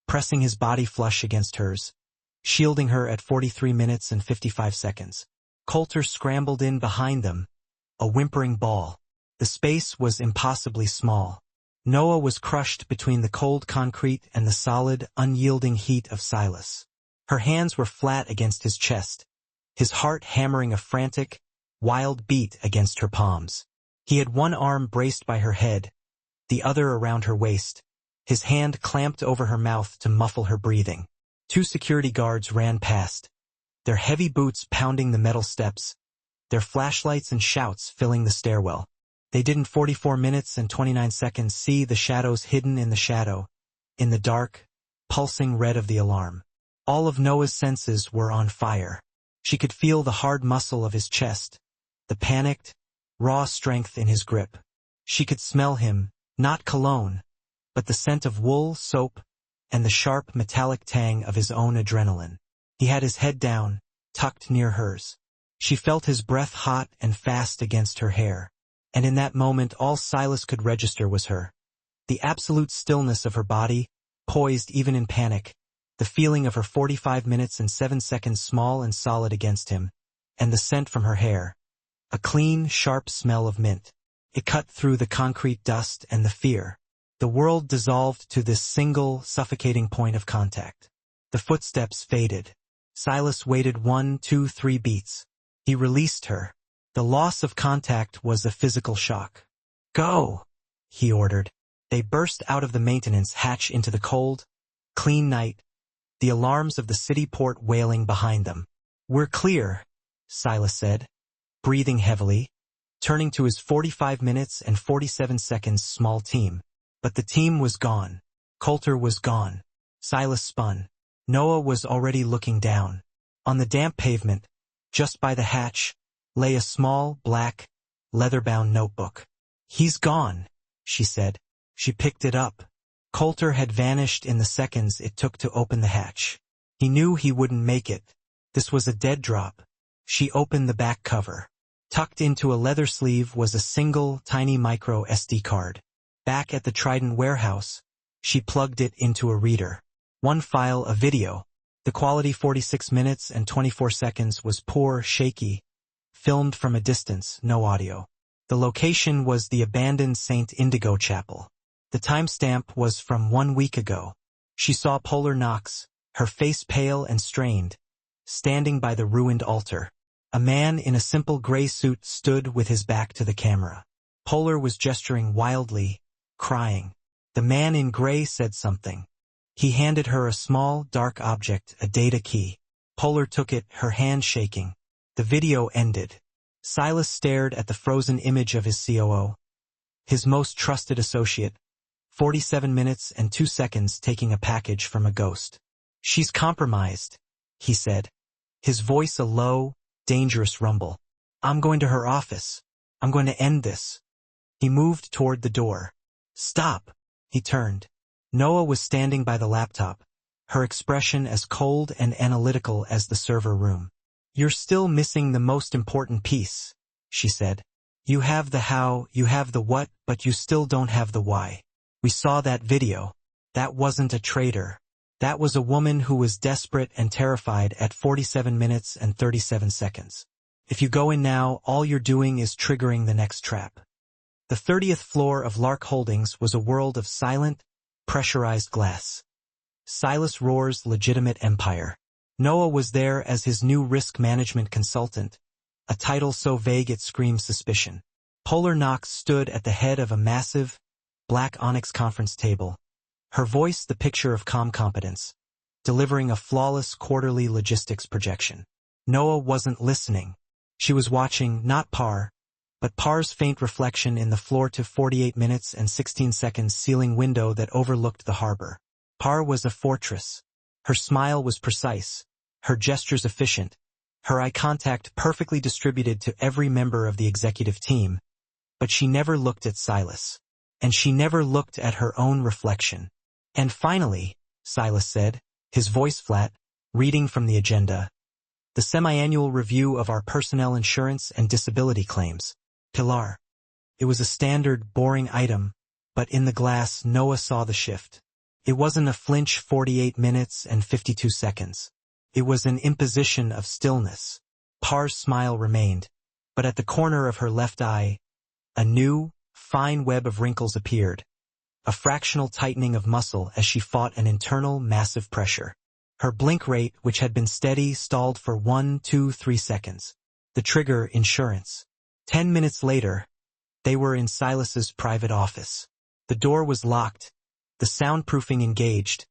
pressing his body flush against hers, shielding her at 43 minutes and 55 seconds. Coulter scrambled in behind them, a whimpering ball. The space was impossibly small. Noah was crushed between the cold concrete and the solid, unyielding heat of Silas. Her hands were flat against his chest, his heart hammering a frantic, wild beat against her palms. He had one arm braced by her head, the other around her waist, his hand clamped over her mouth to muffle her breathing. Two security guards ran past, their heavy boots pounding the metal steps, their flashlights and shouts filling the stairwell. They didn't 44 minutes and 29 seconds see the shadows hidden in the shadow, in the dark, pulsing red of the alarm. All of Noah's senses were on fire. She could feel the hard muscle of his chest, the panicked, raw strength in his grip. She could smell him, not cologne, but the scent of wool, soap, and the sharp metallic tang of his own adrenaline. He had his head down, tucked near hers. She felt his breath hot and fast against her hair. And in that moment all Silas could register was her. The absolute stillness of her body, poised even in panic, the feeling of her 45 minutes and 7 seconds small and solid against him, and the scent from her hair. A clean, sharp smell of mint. It cut through the concrete dust and the fear. The world dissolved to this single, suffocating point of contact. The footsteps faded. Silas waited 1, 2, 3 beats. He released her. The loss of contact was a physical shock. "Go!" he ordered. They burst out of the maintenance hatch into the cold, clean night, the alarms of the city port wailing behind them. "We're clear," Silas said, breathing heavily, turning to his 45 minutes and 47 seconds small team. But the team was gone. Coulter was gone. Silas spun. Noah was already looking down. On the damp pavement, just by the hatch, lay a small, black, leather-bound notebook. "He's gone," she said. She picked it up. Coulter had vanished in the seconds it took to open the hatch. He knew he wouldn't make it. This was a dead drop. She opened the back cover. Tucked into a leather sleeve was a single, tiny micro SD card. Back at the Trident warehouse, she plugged it into a reader. One file, a video. The quality 46 minutes and 24 seconds was poor, shaky, filmed from a distance, no audio. The location was the abandoned St. Indigo Chapel. The timestamp was from 1 week ago. She saw Polar Knox, her face pale and strained, standing by the ruined altar. A man in a simple gray suit stood with his back to the camera. Polar was gesturing wildly, crying. The man in gray said something. He handed her a small, dark object, a data key. Polar took it, her hand shaking. The video ended. Silas stared at the frozen image of his COO, his most trusted associate, 47 minutes and 2 seconds taking a package from a ghost. "She's compromised," he said, his voice a low, dangerous rumble. "I'm going to her office. I'm going to end this." He moved toward the door. "Stop!" He turned. Noah was standing by the laptop, her expression as cold and analytical as the server room. "You're still missing the most important piece," she said. "You have the how, you have the what, but you still don't have the why. We saw that video. That wasn't a traitor. That was a woman who was desperate and terrified at 47 minutes and 37 seconds. If you go in now, all you're doing is triggering the next trap." The 30th floor of Lark Holdings was a world of silent, pressurized glass. Silas Rohr's legitimate empire. Noah was there as his new risk management consultant, a title so vague it screamed suspicion. Polar Knox stood at the head of a massive, black onyx conference table, her voice the picture of calm competence, delivering a flawless quarterly logistics projection. Noah wasn't listening. She was watching, not Par, but Par's faint reflection in the floor to 48 minutes and 16 seconds ceiling window that overlooked the harbor. Par was a fortress. Her smile was precise, her gestures efficient, her eye contact perfectly distributed to every member of the executive team, but she never looked at Silas. And she never looked at her own reflection. "And finally," Silas said, his voice flat, reading from the agenda, "the semi-annual review of our personnel insurance and disability claims. Pilar." It was a standard, boring item, but in the glass Noah saw the shift. It wasn't a flinch 48 minutes and 52 seconds. It was an imposition of stillness. Par's smile remained, but at the corner of her left eye, a new, fine web of wrinkles appeared, a fractional tightening of muscle as she fought an internal, massive pressure. Her blink rate, which had been steady, stalled for 1, 2, 3 seconds. The trigger, insurance. 10 minutes later, they were in Silas's private office. The door was locked, the soundproofing engaged,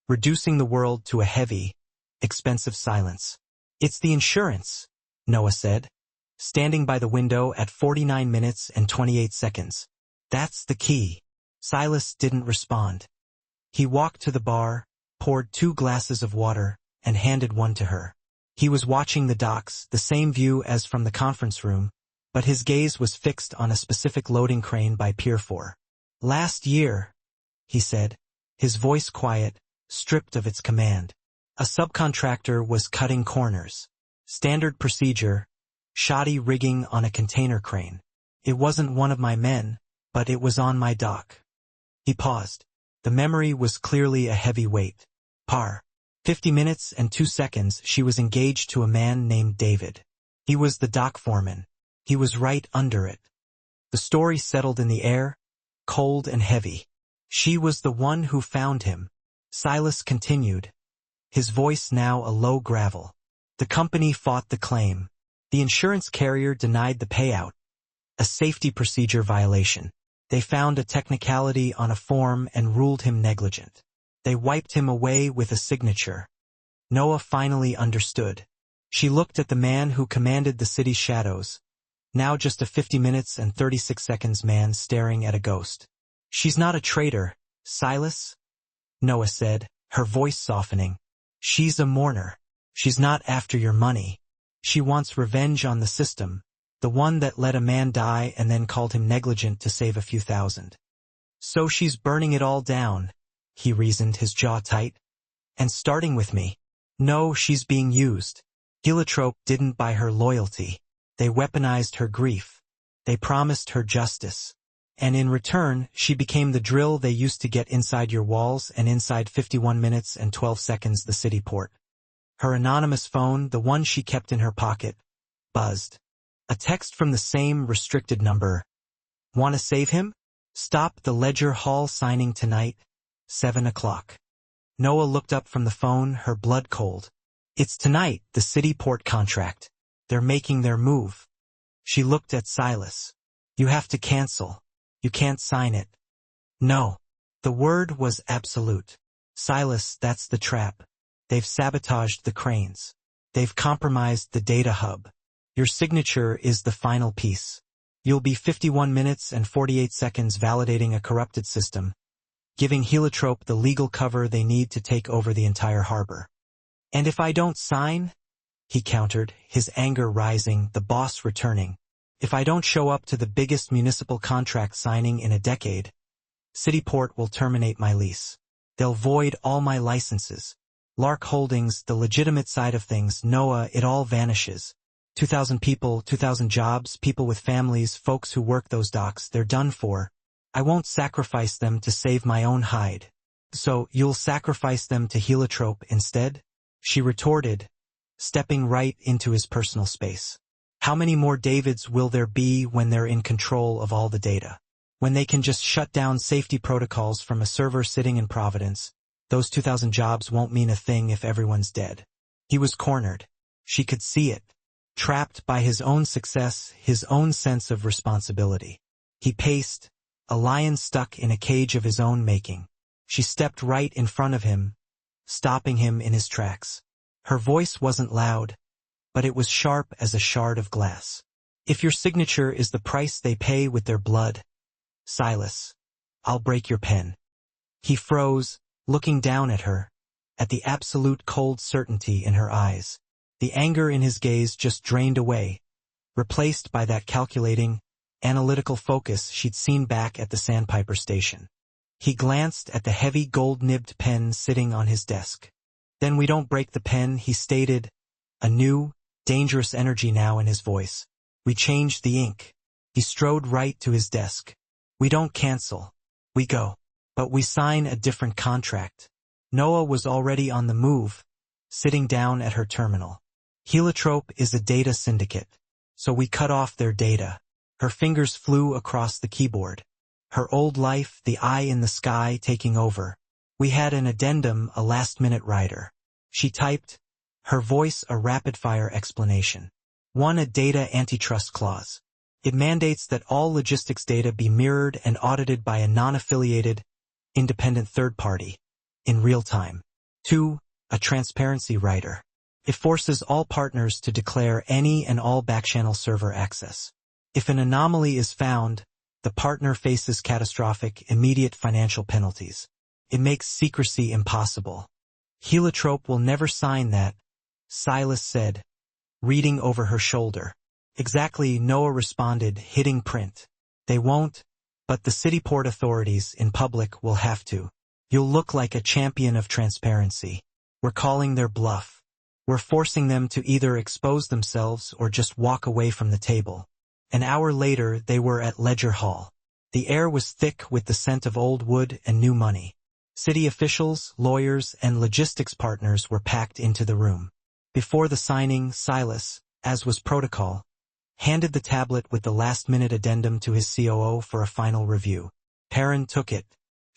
reducing the world to a heavy, expensive silence. "It's the insurance," Noah said, standing by the window at 49 minutes and 28 seconds. "That's the key." Silas didn't respond. He walked to the bar, poured 2 glasses of water, and handed one to her. He was watching the docks, the same view as from the conference room, but his gaze was fixed on a specific loading crane by Pier 4. "Last year," he said, his voice quiet, stripped of its command. "A subcontractor was cutting corners. Standard procedure, shoddy rigging on a container crane. It wasn't one of my men, but it was on my dock." He paused. The memory was clearly a heavy weight. 50 minutes and 2 seconds she was engaged to a man named David. He was the dock foreman. He was right under it. The story settled in the air, cold and heavy. She was the one who found him. Silas continued, his voice now a low gravel. The company fought the claim. The insurance carrier denied the payout. A safety procedure violation. They found a technicality on a form and ruled him negligent. They wiped him away with a signature. Noah finally understood. She looked at the man who commanded the city's shadows, now just a 50 minutes and 36 seconds man staring at a ghost. "She's not a traitor, Silas," Noah said, her voice softening. "She's a mourner. She's not after your money. She wants revenge on the system, the one that let a man die and then called him negligent to save a few thousand. So she's burning it all down," he reasoned, his jaw tight. "And starting with me. No, she's being used. Heliotrope didn't buy her loyalty. They weaponized her grief. They promised her justice. And in return, she became the drill they used to get inside your walls and inside 51 minutes and 12 seconds the city port." Her anonymous phone, the one she kept in her pocket, buzzed. A text from the same restricted number. "Want to save him? Stop the Ledger Hall signing tonight, 7 o'clock. Noah looked up from the phone, her blood cold. "It's tonight, the city port contract. They're making their move." She looked at Silas. "You have to cancel. You can't sign it." "No." The word was absolute. "Silas, that's the trap. They've sabotaged the cranes. They've compromised the data hub. Your signature is the final piece. You'll be 51 minutes and 48 seconds validating a corrupted system, giving Heliotrope the legal cover they need to take over the entire harbor." "And if I don't sign?" he countered, his anger rising, the boss returning. "If I don't show up to the biggest municipal contract signing in a decade, Cityport will terminate my lease. They'll void all my licenses. Lark Holdings, the legitimate side of things, Noah, it all vanishes. 2,000 people, 2,000 jobs, people with families, folks who work those docks, they're done for. I won't sacrifice them to save my own hide. So, you'll sacrifice them to Heliotrope instead?" she retorted, stepping right into his personal space. "How many more Davids will there be when they're in control of all the data? When they can just shut down safety protocols from a server sitting in Providence? Those 2,000 jobs won't mean a thing if everyone's dead." He was cornered. She could see it. Trapped by his own success, his own sense of responsibility. He paced, a lion stuck in a cage of his own making. She stepped right in front of him, stopping him in his tracks. Her voice wasn't loud, but it was sharp as a shard of glass. "If your signature is the price they pay with their blood, Silas, I'll break your pen." He froze, looking down at her, at the absolute cold certainty in her eyes. The anger in his gaze just drained away, replaced by that calculating, analytical focus she'd seen back at the Sandpiper station. He glanced at the heavy gold-nibbed pen sitting on his desk. "Then we don't break the pen," he stated, a new, dangerous energy now in his voice. "We change the ink." He strode right to his desk. "We don't cancel. We go. But we sign a different contract." Noah was already on the move, sitting down at her terminal. "Heliotrope is a data syndicate, so we cut off their data." Her fingers flew across the keyboard. Her old life, the eye in the sky, taking over. "We had an addendum, a last-minute rider." She typed, her voice a rapid-fire explanation. "1. A data antitrust clause. It mandates that all logistics data be mirrored and audited by a non-affiliated, independent third party, in real time. 2. A transparency rider. It forces all partners to declare any and all backchannel server access. If an anomaly is found, the partner faces catastrophic, immediate financial penalties. It makes secrecy impossible. Heliotrope will never sign that, Silas said, reading over her shoulder. Exactly, Noah responded, hitting print. They won't, but the city port authorities in public will have to. You'll look like a champion of transparency. We're calling their bluff. We're forcing them to either expose themselves or just walk away from the table. An hour later, they were at Ledger Hall. The air was thick with the scent of old wood and new money. City officials, lawyers, and logistics partners were packed into the room. Before the signing, Silas, as was protocol, handed the tablet with the last-minute addendum to his COO for a final review. Perrin took it.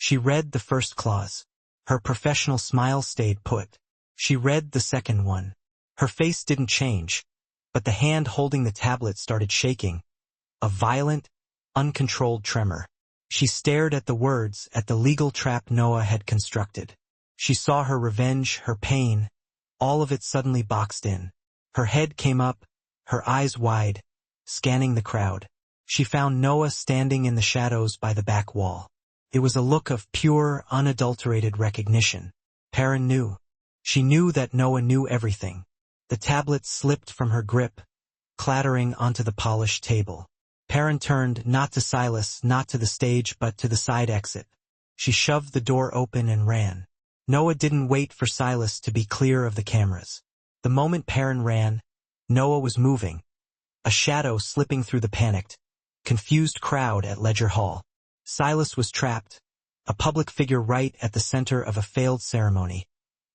She read the first clause. Her professional smile stayed put. She read the second one. Her face didn't change, but the hand holding the tablet started shaking. A violent, uncontrolled tremor. She stared at the words, at the legal trap Noah had constructed. She saw her revenge, her pain, all of it suddenly boxed in. Her head came up, her eyes wide, scanning the crowd. She found Noah standing in the shadows by the back wall. It was a look of pure, unadulterated recognition. Perrin knew. She knew that Noah knew everything. The tablet slipped from her grip, clattering onto the polished table. Perrin turned, not to Silas, not to the stage, but to the side exit. She shoved the door open and ran. Noah didn't wait for Silas to be clear of the cameras. The moment Perrin ran, Noah was moving, a shadow slipping through the panicked, confused crowd at Ledger Hall. Silas was trapped, a public figure right at the center of a failed ceremony,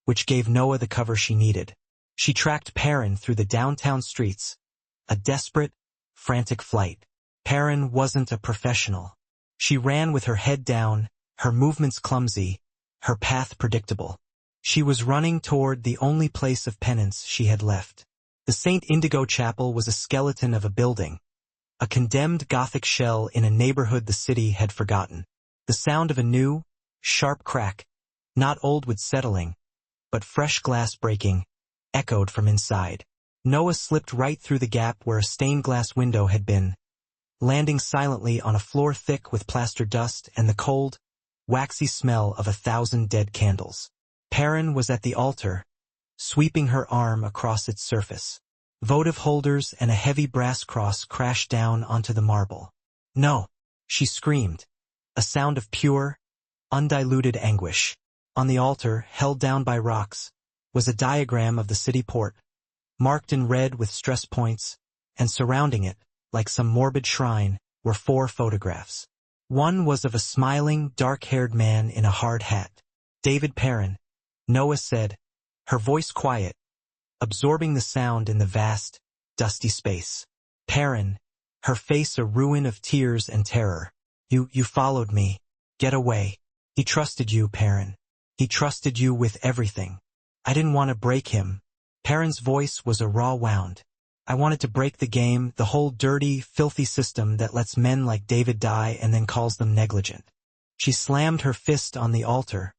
which gave Noah the cover she needed. She tracked Perrin through the downtown streets, a desperate, frantic flight. Perrin wasn't a professional. She ran with her head down, her movements clumsy, her path predictable. She was running toward the only place of penance she had left. The St. Indigo Chapel was a skeleton of a building, a condemned Gothic shell in a neighborhood the city had forgotten. The sound of a new, sharp crack, not old with settling, but fresh glass breaking, echoed from inside. Noah slipped right through the gap where a stained glass window had been, landing silently on a floor thick with plaster dust and the cold, waxy smell of 1,000 dead candles. Perrin was at the altar, sweeping her arm across its surface. Votive holders and a heavy brass cross crashed down onto the marble. No, she screamed, a sound of pure, undiluted anguish. On the altar, held down by rocks, was a diagram of the city port, marked in red with stress points, and surrounding it, like some morbid shrine, were 4 photographs. One was of a smiling, dark-haired man in a hard hat. David Perrin, Noah said, her voice quiet, absorbing the sound in the vast, dusty space. Perrin, her face a ruin of tears and terror. You followed me. Get away. He trusted you, Perrin. He trusted you with everything. I didn't want to break him. Perrin's voice was a raw wound. I wanted to break the game, the whole dirty, filthy system that lets men like David die and then calls them negligent. She slammed her fist on the altar,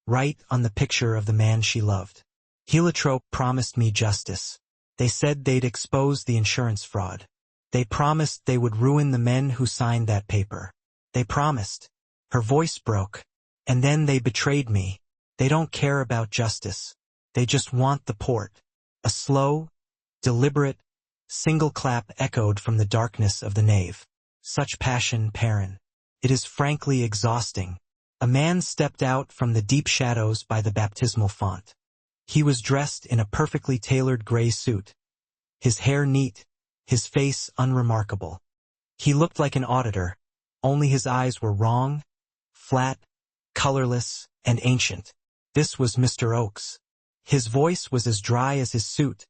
right on the picture of the man she loved. Heliotrope promised me justice. They said they'd expose the insurance fraud. They promised they would ruin the men who signed that paper. They promised. Her voice broke. And then they betrayed me. They don't care about justice. They just want the port. A slow, deliberate, single clap echoed from the darkness of the nave. Such passion, Perrin. It is frankly exhausting. A man stepped out from the deep shadows by the baptismal font. He was dressed in a perfectly tailored gray suit, his hair neat, his face unremarkable. He looked like an auditor, only his eyes were wrong, flat, colorless, and ancient. This was Mr. Oakes. His voice was as dry as his suit,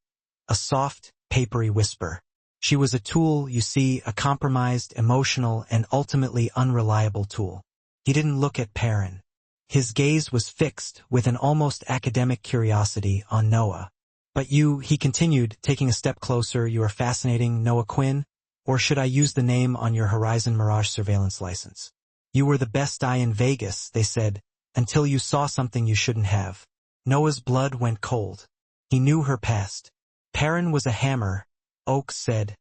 a soft, papery whisper. She was a tool, you see, a compromised, emotional, and ultimately unreliable tool. He didn't look at Perrin. His gaze was fixed with an almost academic curiosity on Noah. But you, he continued, taking a step closer, you are fascinating, Noah Quinn, or should I use the name on your Horizon Mirage surveillance license? You were the best eye in Vegas, they said, until you saw something you shouldn't have. Noah's blood went cold. He knew her past. Perrin was a hammer, Oakes said,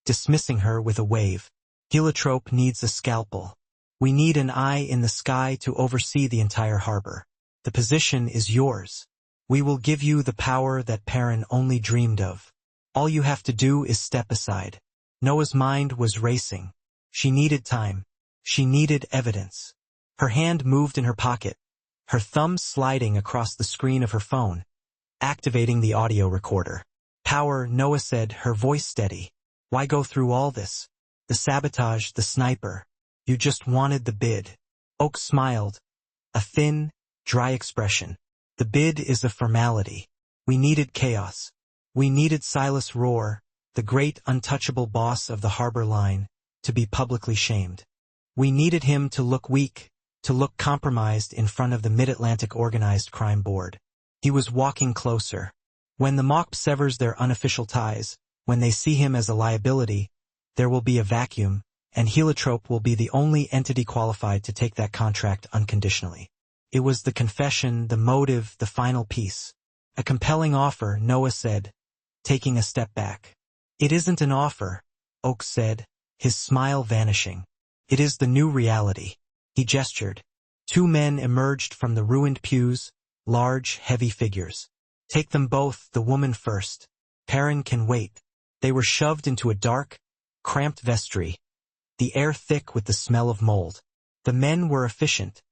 dismissing her with a wave. Heliotrope needs a scalpel. We need an eye in the sky to oversee the entire harbor. The position is yours. We will give you the power that Perrin only dreamed of. All you have to do is step aside. Noah's mind was racing. She needed time. She needed evidence. Her hand moved in her pocket, her thumb sliding across the screen of her phone, activating the audio recorder. Power, Noah said, her voice steady. Why go through all this? The sabotage, the sniper. You just wanted the bid. Oakes smiled, a thin, dry expression. The bid is a formality. We needed chaos. We needed Silas Roar, the great untouchable boss of the harbor line, to be publicly shamed. We needed him to look weak, to look compromised in front of the Mid-Atlantic Organized Crime Board. He was walking closer. When the MOC severs their unofficial ties, when they see him as a liability, there will be a vacuum, and Heliotrope will be the only entity qualified to take that contract unconditionally. It was the confession, the motive, the final piece. A compelling offer, Noah said, taking a step back. It isn't an offer, Oakes said, his smile vanishing. It is the new reality. He gestured. Two men emerged from the ruined pews, large, heavy figures. Take them both, the woman first. Perrin can wait. They were shoved into a dark, cramped vestry, the air thick with the smell of mold. The men were efficient,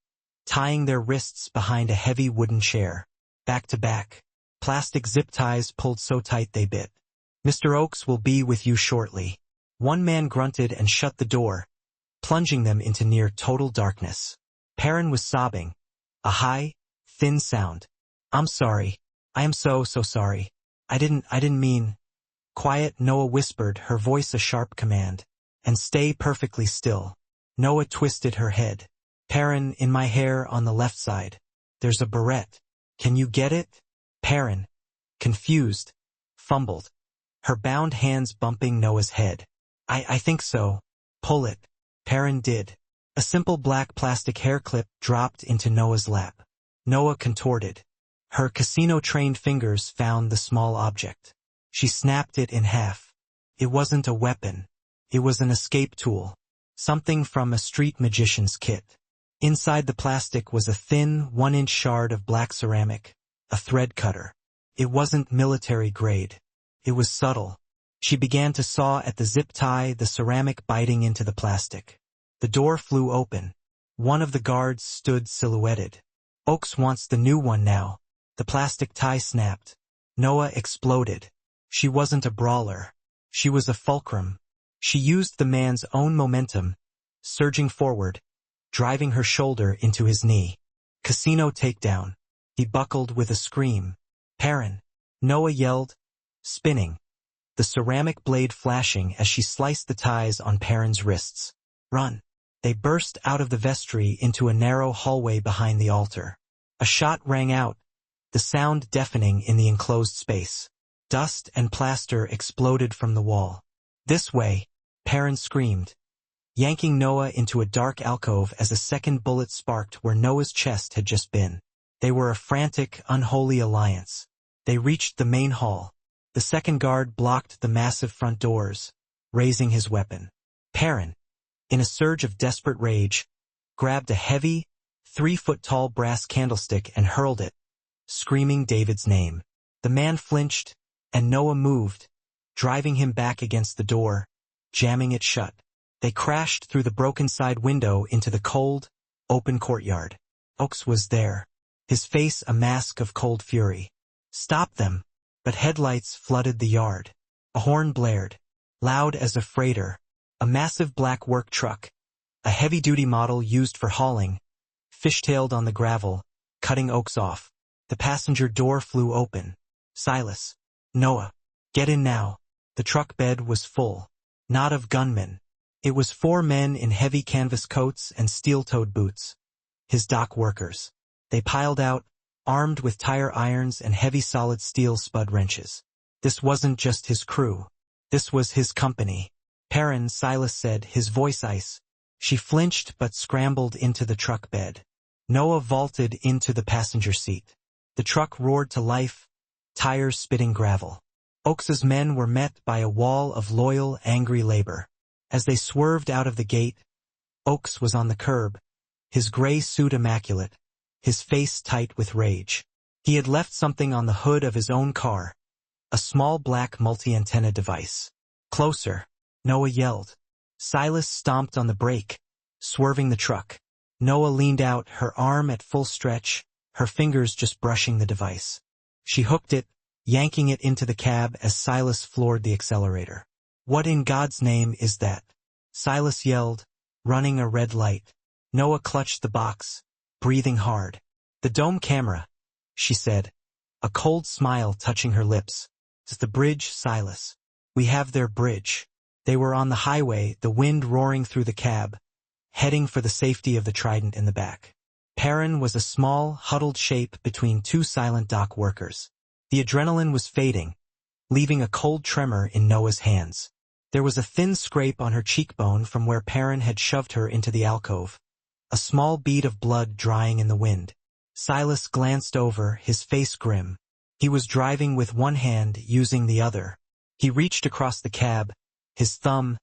tying their wrists behind a heavy wooden chair, back to back. Plastic zip ties pulled so tight they bit. Mr. Oakes will be with you shortly. One man grunted and shut the door, plunging them into near total darkness. Perrin was sobbing, a high, thin sound. I'm sorry. I am so sorry. I didn't mean. Quiet, Noah whispered, her voice a sharp command. And stay perfectly still. Noah twisted her head. Perrin, in my hair on the left side. There's a barrette. Can you get it? Perrin, confused, fumbled, her bound hands bumping Noah's head. I think so. Pull it. Perrin did. A simple black plastic hair clip dropped into Noah's lap. Noah contorted. Her casino-trained fingers found the small object. She snapped it in half. It wasn't a weapon. It was an escape tool. Something from a street magician's kit. Inside the plastic was a thin, 1-inch shard of black ceramic, a thread cutter. It wasn't military grade. It was subtle. She began to saw at the zip tie, the ceramic biting into the plastic. The door flew open. One of the guards stood silhouetted. Oakes wants the new one now. The plastic tie snapped. Noah exploded. She wasn't a brawler. She was a fulcrum. She used the man's own momentum, surging forward, driving her shoulder into his knee. Casino takedown. He buckled with a scream. Perrin. Noah yelled, spinning, the ceramic blade flashing as she sliced the ties on Perrin's wrists. Run. They burst out of the vestry into a narrow hallway behind the altar. A shot rang out, the sound deafening in the enclosed space. Dust and plaster exploded from the wall. This way, Perrin screamed, yanking Noah into a dark alcove as a second bullet sparked where Noah's chest had just been. They were a frantic, unholy alliance. They reached the main hall. The second guard blocked the massive front doors, raising his weapon. Perrin, in a surge of desperate rage, grabbed a heavy, 3-foot-tall brass candlestick and hurled it, screaming David's name. The man flinched, and Noah moved, driving him back against the door, jamming it shut. They crashed through the broken side window into the cold, open courtyard. Oakes was there, his face a mask of cold fury. Stop them! But headlights flooded the yard. A horn blared, loud as a freighter. A massive black work truck, a heavy-duty model used for hauling, fishtailed on the gravel, cutting Oakes off. The passenger door flew open. Silas. Noah. Get in now. The truck bed was full. Not of gunmen. It was 4 men in heavy canvas coats and steel-toed boots. His dock workers. They piled out, armed with tire irons and heavy solid steel spud wrenches. This wasn't just his crew. This was his company. Perrin, Silas said, his voice ice. She flinched but scrambled into the truck bed. Noah vaulted into the passenger seat. The truck roared to life, tires spitting gravel. Oakes's men were met by a wall of loyal, angry labor. As they swerved out of the gate, Oakes was on the curb, his gray suit immaculate, his face tight with rage. He had left something on the hood of his own car, a small black multi-antenna device. Closer, Noah yelled. Silas stomped on the brake, swerving the truck. Noah leaned out, her arm at full stretch, her fingers just brushing the device. She hooked it, yanking it into the cab as Silas floored the accelerator. What in God's name is that? Silas yelled, running a red light. Noah clutched the box, breathing hard. The dome camera, she said, a cold smile touching her lips. It's the bridge, Silas. We have their bridge. They were on the highway, the wind roaring through the cab, heading for the safety of the Trident in the back. Perrin was a small, huddled shape between two silent dock workers. The adrenaline was fading, leaving a cold tremor in Noah's hands. There was a thin scrape on her cheekbone from where Perrin had shoved her into the alcove, a small bead of blood drying in the wind. Silas glanced over, his face grim. He was driving with one hand, using the other. He reached across the cab, his thumb,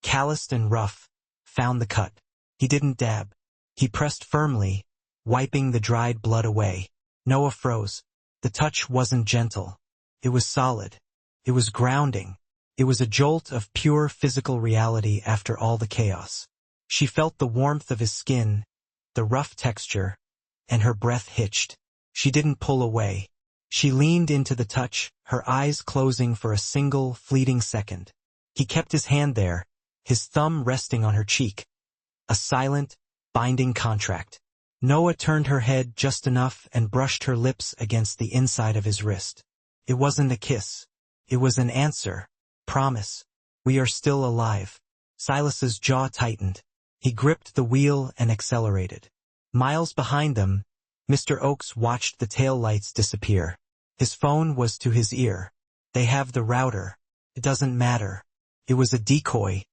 calloused and rough, found the cut. He didn't dab. He pressed firmly, wiping the dried blood away. Noah froze. The touch wasn't gentle. It was solid. It was grounding. It was a jolt of pure physical reality after all the chaos. She felt the warmth of his skin, the rough texture, and her breath hitched. She didn't pull away. She leaned into the touch, her eyes closing for a single, fleeting second. He kept his hand there, his thumb resting on her cheek. A silent, binding contract. Noah turned her head just enough and brushed her lips against the inside of his wrist. It wasn't a kiss. It was an answer. Promise. We are still alive. Silas's jaw tightened. He gripped the wheel and accelerated. Miles behind them, Mr. Oakes watched the tail lights disappear. His phone was to his ear. They have the router. It doesn't matter. It was a decoy.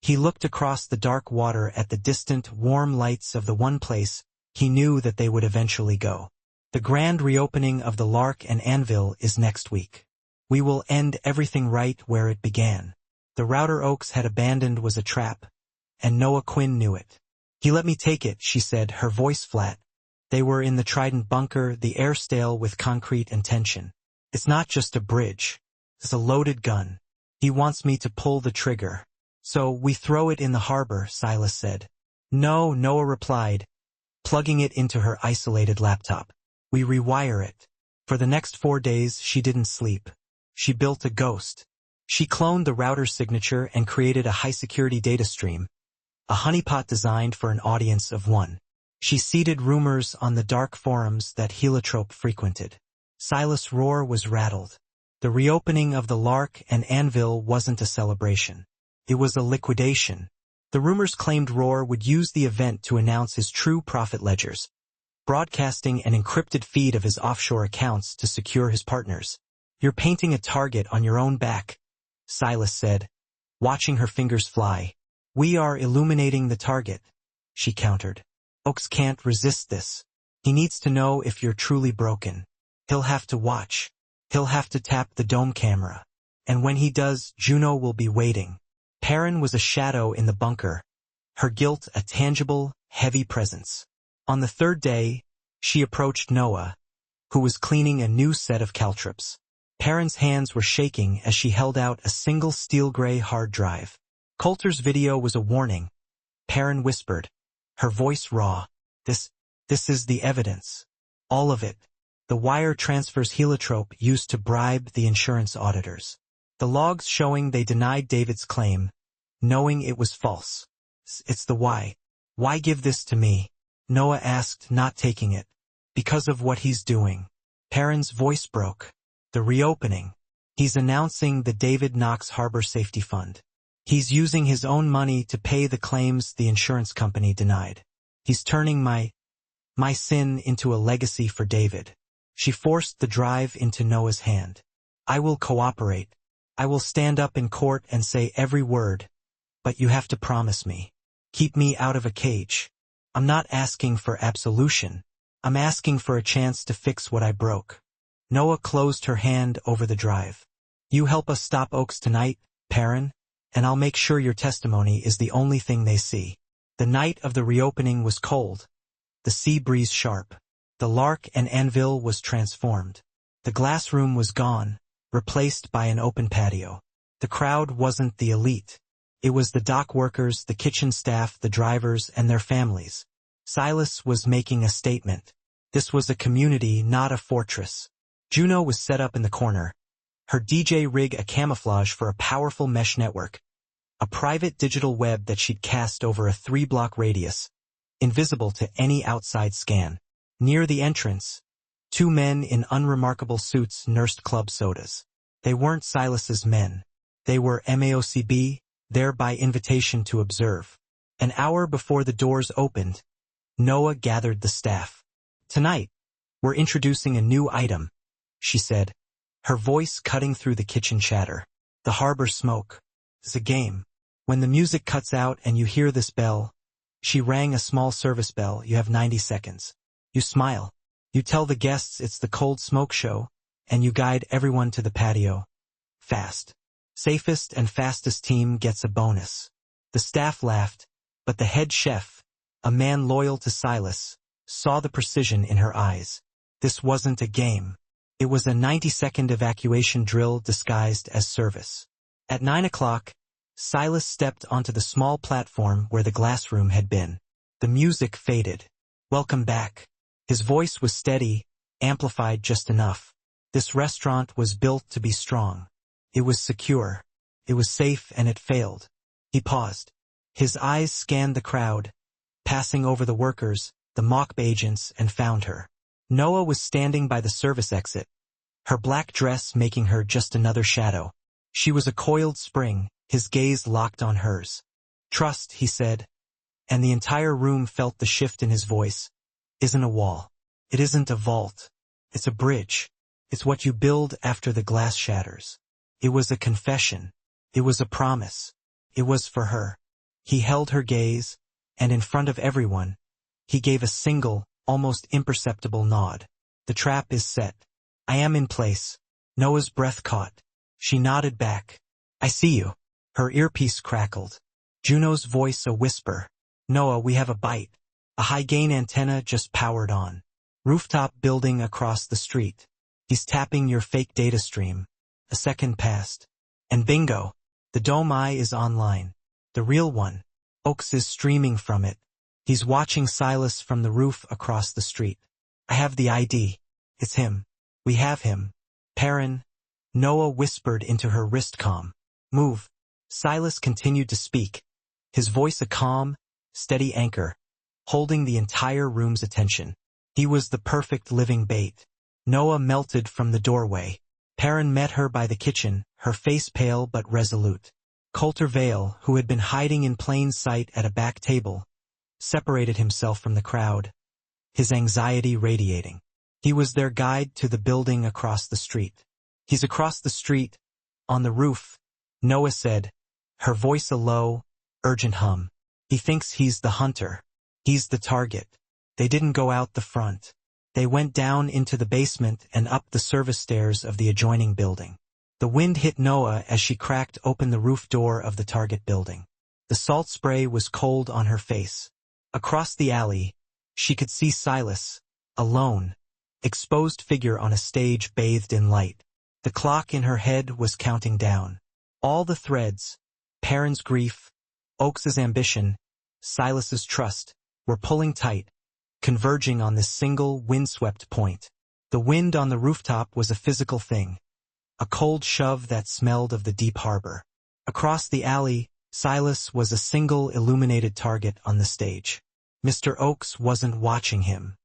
He looked across the dark water at the distant, warm lights of the one place he knew that they would eventually go. The grand reopening of the Lark and Anvil is next week. We will end everything right where it began. The router Oakes had abandoned was a trap, and Noah Quinn knew it. He let me take it, she said, her voice flat. They were in the Trident bunker, the air stale with concrete and tension. It's not just a bridge. It's a loaded gun. He wants me to pull the trigger. So we throw it in the harbor, Silas said. No, Noah replied, plugging it into her isolated laptop. We rewire it. For the next 4 days, she didn't sleep. She built a ghost. She cloned the router's signature and created a high-security data stream, a honeypot designed for an audience of one. She seeded rumors on the dark forums that Heliotrope frequented. Silas' roar was rattled. The reopening of the Lark and Anvil wasn't a celebration. It was a liquidation. The rumors claimed Roar would use the event to announce his true profit ledgers, broadcasting an encrypted feed of his offshore accounts to secure his partners. You're painting a target on your own back, Silas said, watching her fingers fly. We are illuminating the target, she countered. Oakes can't resist this. He needs to know if you're truly broken. He'll have to watch. He'll have to tap the dome camera. And when he does, Juno will be waiting. Perrin was a shadow in the bunker, her guilt a tangible, heavy presence. On the third day, she approached Noah, who was cleaning a new set of caltrops. Perrin's hands were shaking as she held out a single steel-gray hard drive. Coulter's video was a warning. Perrin whispered, her voice raw. This is the evidence. All of it. The wire transfers Heliotrope used to bribe the insurance auditors. The logs showing they denied David's claim, knowing it was false. It's the why. Why give this to me? Noah asked, not taking it. Because of what he's doing. Perrin's voice broke. The reopening. He's announcing the David Knox Harbor Safety Fund. He's using his own money to pay the claims the insurance company denied. He's turning my sin into a legacy for David. She forced the drive into Noah's hand. I will cooperate. I will stand up in court and say every word. But you have to promise me. Keep me out of a cage. I'm not asking for absolution. I'm asking for a chance to fix what I broke. Noah closed her hand over the drive. You help us stop Oaks tonight, Perrin, and I'll make sure your testimony is the only thing they see. The night of the reopening was cold. The sea breeze sharp. The lark and anvil was transformed. The glass room was gone, replaced by an open patio. The crowd wasn't the elite. It was the dock workers, the kitchen staff, the drivers, and their families. Silas was making a statement. This was a community, not a fortress. Juno was set up in the corner. Her DJ rig a camouflage for a powerful mesh network. A private digital web that she'd cast over a 3-block radius, invisible to any outside scan. Near the entrance, 2 men in unremarkable suits nursed club sodas. They weren't Silas's men. They were MAOCB, there by invitation to observe. An hour before the doors opened, Noah gathered the staff. Tonight, we're introducing a new item, she said, her voice cutting through the kitchen chatter. The harbor smoke. It's a game. When the music cuts out and you hear this bell, she rang a small service bell. You have 90 seconds. You smile. You tell the guests it's the cold smoke show, and you guide everyone to the patio. Fast. Safest and fastest team gets a bonus. The staff laughed, but the head chef, a man loyal to Silas, saw the precision in her eyes. This wasn't a game. It was a 90-second evacuation drill disguised as service. At 9 o'clock, Silas stepped onto the small platform where the glass room had been. The music faded. Welcome back. His voice was steady, amplified just enough. This restaurant was built to be strong. It was secure. It was safe, and it failed. He paused. His eyes scanned the crowd, passing over the workers, the mock agents, and found her. Noah was standing by the service exit, her black dress making her just another shadow. She was a coiled spring, his gaze locked on hers. Trust, he said, and the entire room felt the shift in his voice. Isn't a wall. It isn't a vault. It's a bridge. It's what you build after the glass shatters. It was a confession. It was a promise. It was for her. He held her gaze, and in front of everyone, he gave a single, almost imperceptible nod. The trap is set. I am in place. Noah's breath caught. She nodded back. I see you. Her earpiece crackled. Juno's voice a whisper. Noah, we have a bite. A high-gain antenna just powered on. Rooftop building across the street. He's tapping your fake data stream. A second passed. And bingo. The dome eye is online. The real one. Oaks is streaming from it. He's watching Silas from the roof across the street. I have the ID. It's him. We have him. Perrin. Noah whispered into her wrist comm. Move. Silas continued to speak, his voice a calm, steady anchor, holding the entire room's attention. He was the perfect living bait. Noah melted from the doorway. Perrin met her by the kitchen, her face pale but resolute. Coulter Vale, who had been hiding in plain sight at a back table, separated himself from the crowd, his anxiety radiating. He was their guide to the building across the street. He's across the street, on the roof, Noah said, her voice a low, urgent hum. He thinks he's the hunter. He's the target. They didn't go out the front. They went down into the basement and up the service stairs of the adjoining building. The wind hit Noah as she cracked open the roof door of the target building. The salt spray was cold on her face. Across the alley, she could see Silas, alone, exposed figure on a stage bathed in light. The clock in her head was counting down. All the threads, Perrin's grief, Oakes's ambition, Silas's trust, were pulling tight, converging on this single windswept point. The wind on the rooftop was a physical thing, a cold shove that smelled of the deep harbor. Across the alley, Silas was a single illuminated target on the stage. Mr. Oakes wasn't watching him.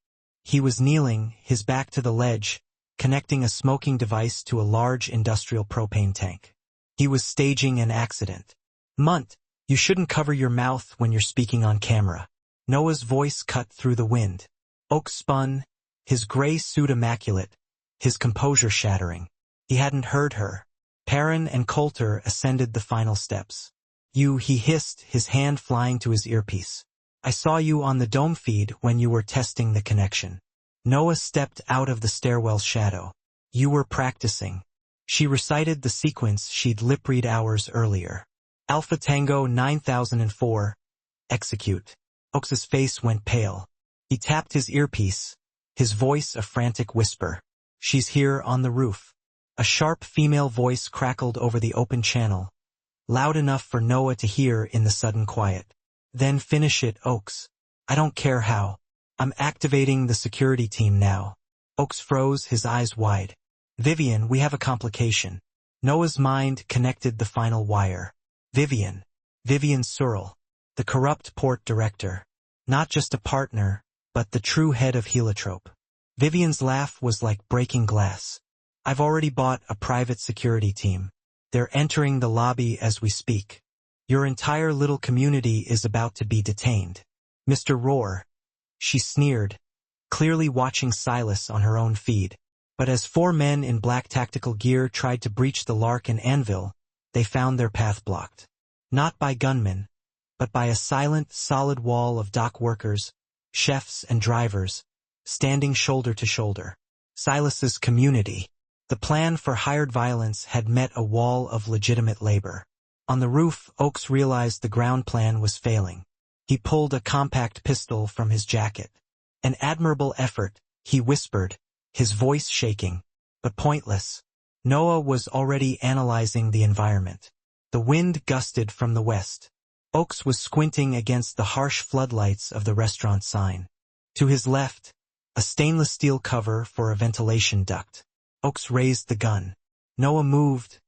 He was kneeling, his back to the ledge, connecting a smoking device to a large industrial propane tank. He was staging an accident. Munt, you shouldn't cover your mouth when you're speaking on camera. Noah's voice cut through the wind. Oakes spun, his gray suit immaculate, his composure shattering. He hadn't heard her. Perrin and Coulter ascended the final steps. He hissed, his hand flying to his earpiece. I saw you on the dome feed when you were testing the connection. Noah stepped out of the stairwell's shadow. You were practicing. She recited the sequence she'd lip-read hours earlier. Alpha Tango 9004. Execute. Oaks's face went pale. He tapped his earpiece, his voice a frantic whisper. She's here on the roof. A sharp female voice crackled over the open channel, loud enough for Noah to hear in the sudden quiet. Then finish it, Oaks. I don't care how. I'm activating the security team now. Oaks froze, his eyes wide. Vivian, we have a complication. Noah's mind connected the final wire. Vivian Searle, the corrupt port director. Not just a partner, but the true head of Heliotrope. Vivian's laugh was like breaking glass. I've already bought a private security team. They're entering the lobby as we speak. Your entire little community is about to be detained. Mr. Roar. She sneered, clearly watching Silas on her own feed. But as 4 men in black tactical gear tried to breach the Lycan anvil, they found their path blocked. Not by gunmen, but by a silent, solid wall of dock workers, chefs and drivers, standing shoulder to shoulder. Silas's community. The plan for hired violence had met a wall of legitimate labor. On the roof, Oaks realized the ground plan was failing. He pulled a compact pistol from his jacket. An admirable effort, he whispered, his voice shaking, but pointless. Noah was already analyzing the environment. The wind gusted from the west. Oaks was squinting against the harsh floodlights of the restaurant sign. To his left, a stainless steel cover for a ventilation duct. Oaks raised the gun. Noah moved,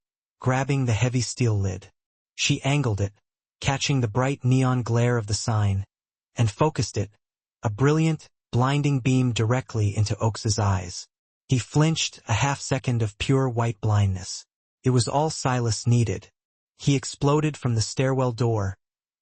grabbing the heavy steel lid. She angled it, catching the bright neon glare of the sign, and focused it, a brilliant, blinding beam directly into Oaks's eyes. He flinched, a half-second of pure white blindness. It was all Silas needed. He exploded from the stairwell door,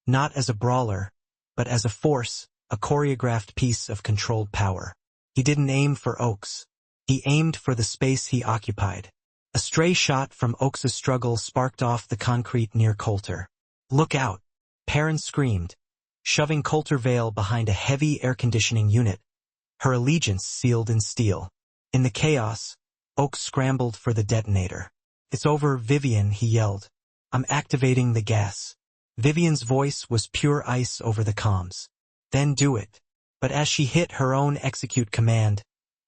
not as a brawler, but as a force, a choreographed piece of controlled power. He didn't aim for Oaks. He aimed for the space he occupied. A stray shot from Oaks's struggle sparked off the concrete near Coulter. Look out! Perrin screamed, shoving Coulter Vale behind a heavy air-conditioning unit, her allegiance sealed in steel. In the chaos, Oaks scrambled for the detonator. It's over, Vivian, he yelled. I'm activating the gas. Vivian's voice was pure ice over the comms. Then do it. But as she hit her own execute command,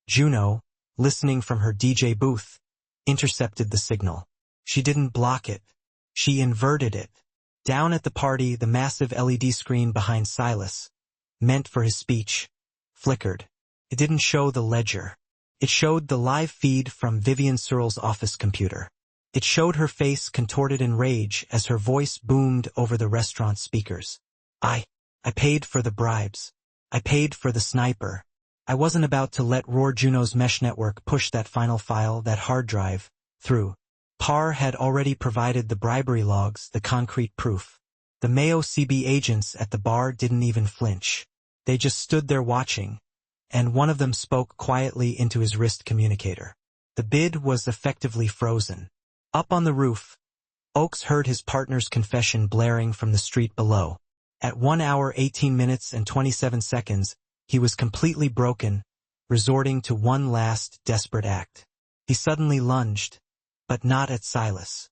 Juno, listening from her DJ booth, intercepted the signal. She didn't block it. She inverted it. Down at the party, the massive LED screen behind Silas, meant for his speech, flickered. It didn't show the ledger. It showed the live feed from Vivian Searle's office computer. It showed her face contorted in rage as her voice boomed over the restaurant speakers. I paid for the bribes. I paid for the sniper. I wasn't about to let Roar Juno's mesh network push that final file, that hard drive, through. Parr had already provided the bribery logs, the concrete proof. The Mayo CB agents at the bar didn't even flinch. They just stood there watching, and one of them spoke quietly into his wrist communicator. The bid was effectively frozen. Up on the roof, Oaks heard his partner's confession blaring from the street below. At 1 hour 18 minutes and 27 seconds, he was completely broken, resorting to one last desperate act. He suddenly lunged, but not at Silas.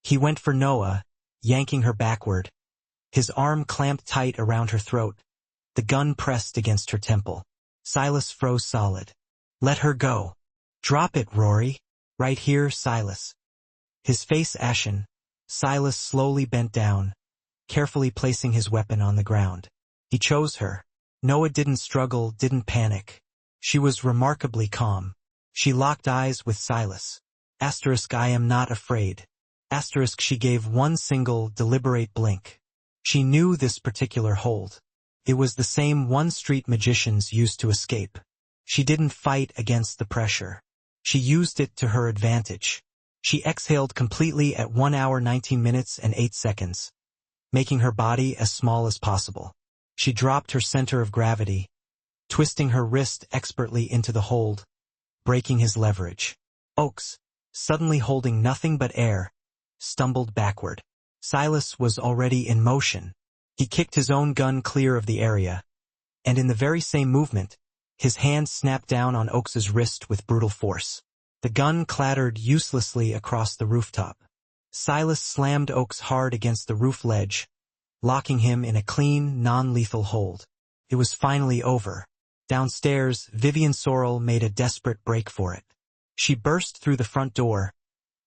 He went for Noah, yanking her backward. His arm clamped tight around her throat, the gun pressed against her temple. Silas froze solid. Let her go. Drop it, Rory. Right here, Silas. His face ashen, Silas slowly bent down, carefully placing his weapon on the ground. He chose her. Noah didn't struggle, didn't panic. She was remarkably calm. She locked eyes with Silas. I am not afraid. She gave one single, deliberate blink. She knew this particular hold. It was the same one street magicians used to escape. She didn't fight against the pressure. She used it to her advantage. She exhaled completely at 1 hour 19 minutes and 8 seconds, making her body as small as possible. She dropped her center of gravity, twisting her wrist expertly into the hold, breaking his leverage. Oaks, suddenly holding nothing but air, stumbled backward. Silas was already in motion. He kicked his own gun clear of the area, and in the very same movement, His hand snapped down on Oakes's wrist with brutal force. The gun clattered uselessly across the rooftop. Silas slammed Oakes hard against the roof ledge, locking him in a clean, non-lethal hold. It was finally over. Downstairs, Vivian Sorrell made a desperate break for it. She burst through the front door,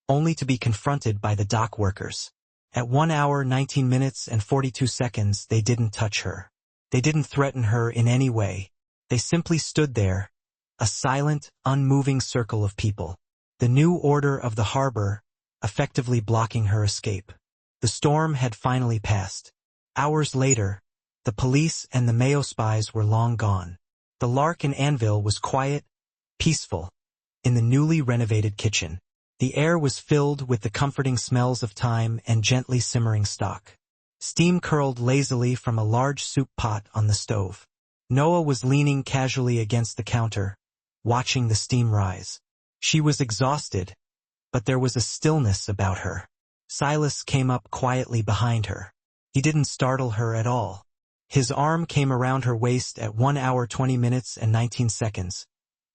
only to be confronted by the dock workers. At 1 hour, 19 minutes, and 42 seconds, they didn't touch her. They didn't threaten her in any way. They simply stood there, a silent, unmoving circle of people. The new order of the harbor, effectively blocking her escape. The storm had finally passed. Hours later, the police and the Mayo spies were long gone. The Lark and Anvil was quiet, peaceful, in the newly renovated kitchen. The air was filled with the comforting smells of thyme and gently simmering stock. Steam curled lazily from a large soup pot on the stove. Noah was leaning casually against the counter, watching the steam rise. She was exhausted, but there was a stillness about her. Silas came up quietly behind her. He didn't startle her at all. His arm came around her waist at 1 hour 20 minutes and 19 seconds,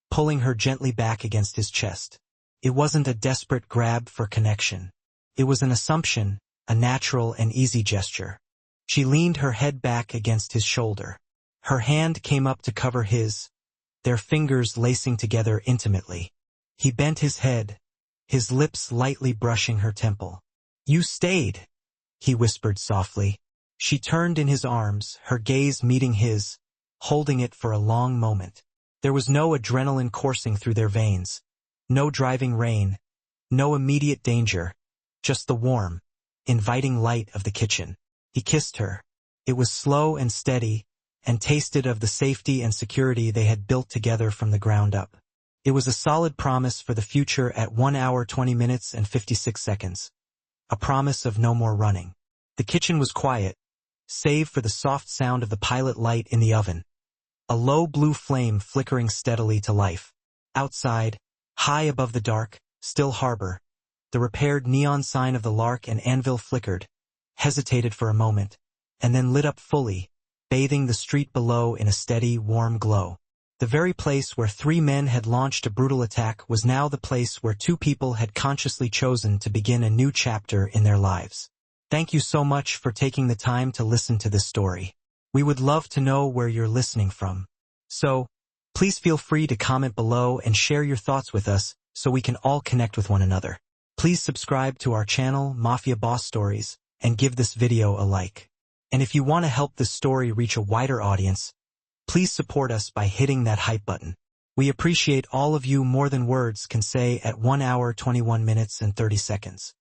pulling her gently back against his chest. It wasn't a desperate grab for connection. It was an assumption, a natural and easy gesture. She leaned her head back against his shoulder. Her hand came up to cover his, their fingers lacing together intimately. He bent his head, his lips lightly brushing her temple. "You stayed," he whispered softly. She turned in his arms, her gaze meeting his, holding it for a long moment. There was no adrenaline coursing through their veins, no driving rain, no immediate danger, just the warm, inviting light of the kitchen. He kissed her. It was slow and steady, and tasted of the safety and security they had built together from the ground up. It was a solid promise for the future at 1 hour 20 minutes and 56 seconds. A promise of no more running. The kitchen was quiet, save for the soft sound of the pilot light in the oven. A low blue flame flickering steadily to life. Outside, high above the dark, still harbor, the repaired neon sign of the Lark and Anvil flickered, hesitated for a moment, and then lit up fully, bathing the street below in a steady, warm glow. The very place where 3 men had launched a brutal attack was now the place where 2 people had consciously chosen to begin a new chapter in their lives. Thank you so much for taking the time to listen to this story. We would love to know where you're listening from. So, please feel free to comment below and share your thoughts with us so we can all connect with one another. Please subscribe to our channel, Mafia Boss Stories, and give this video a like. And if you want to help this story reach a wider audience, please support us by hitting that hype button. We appreciate all of you more than words can say at 1 hour 21 minutes and 30 seconds.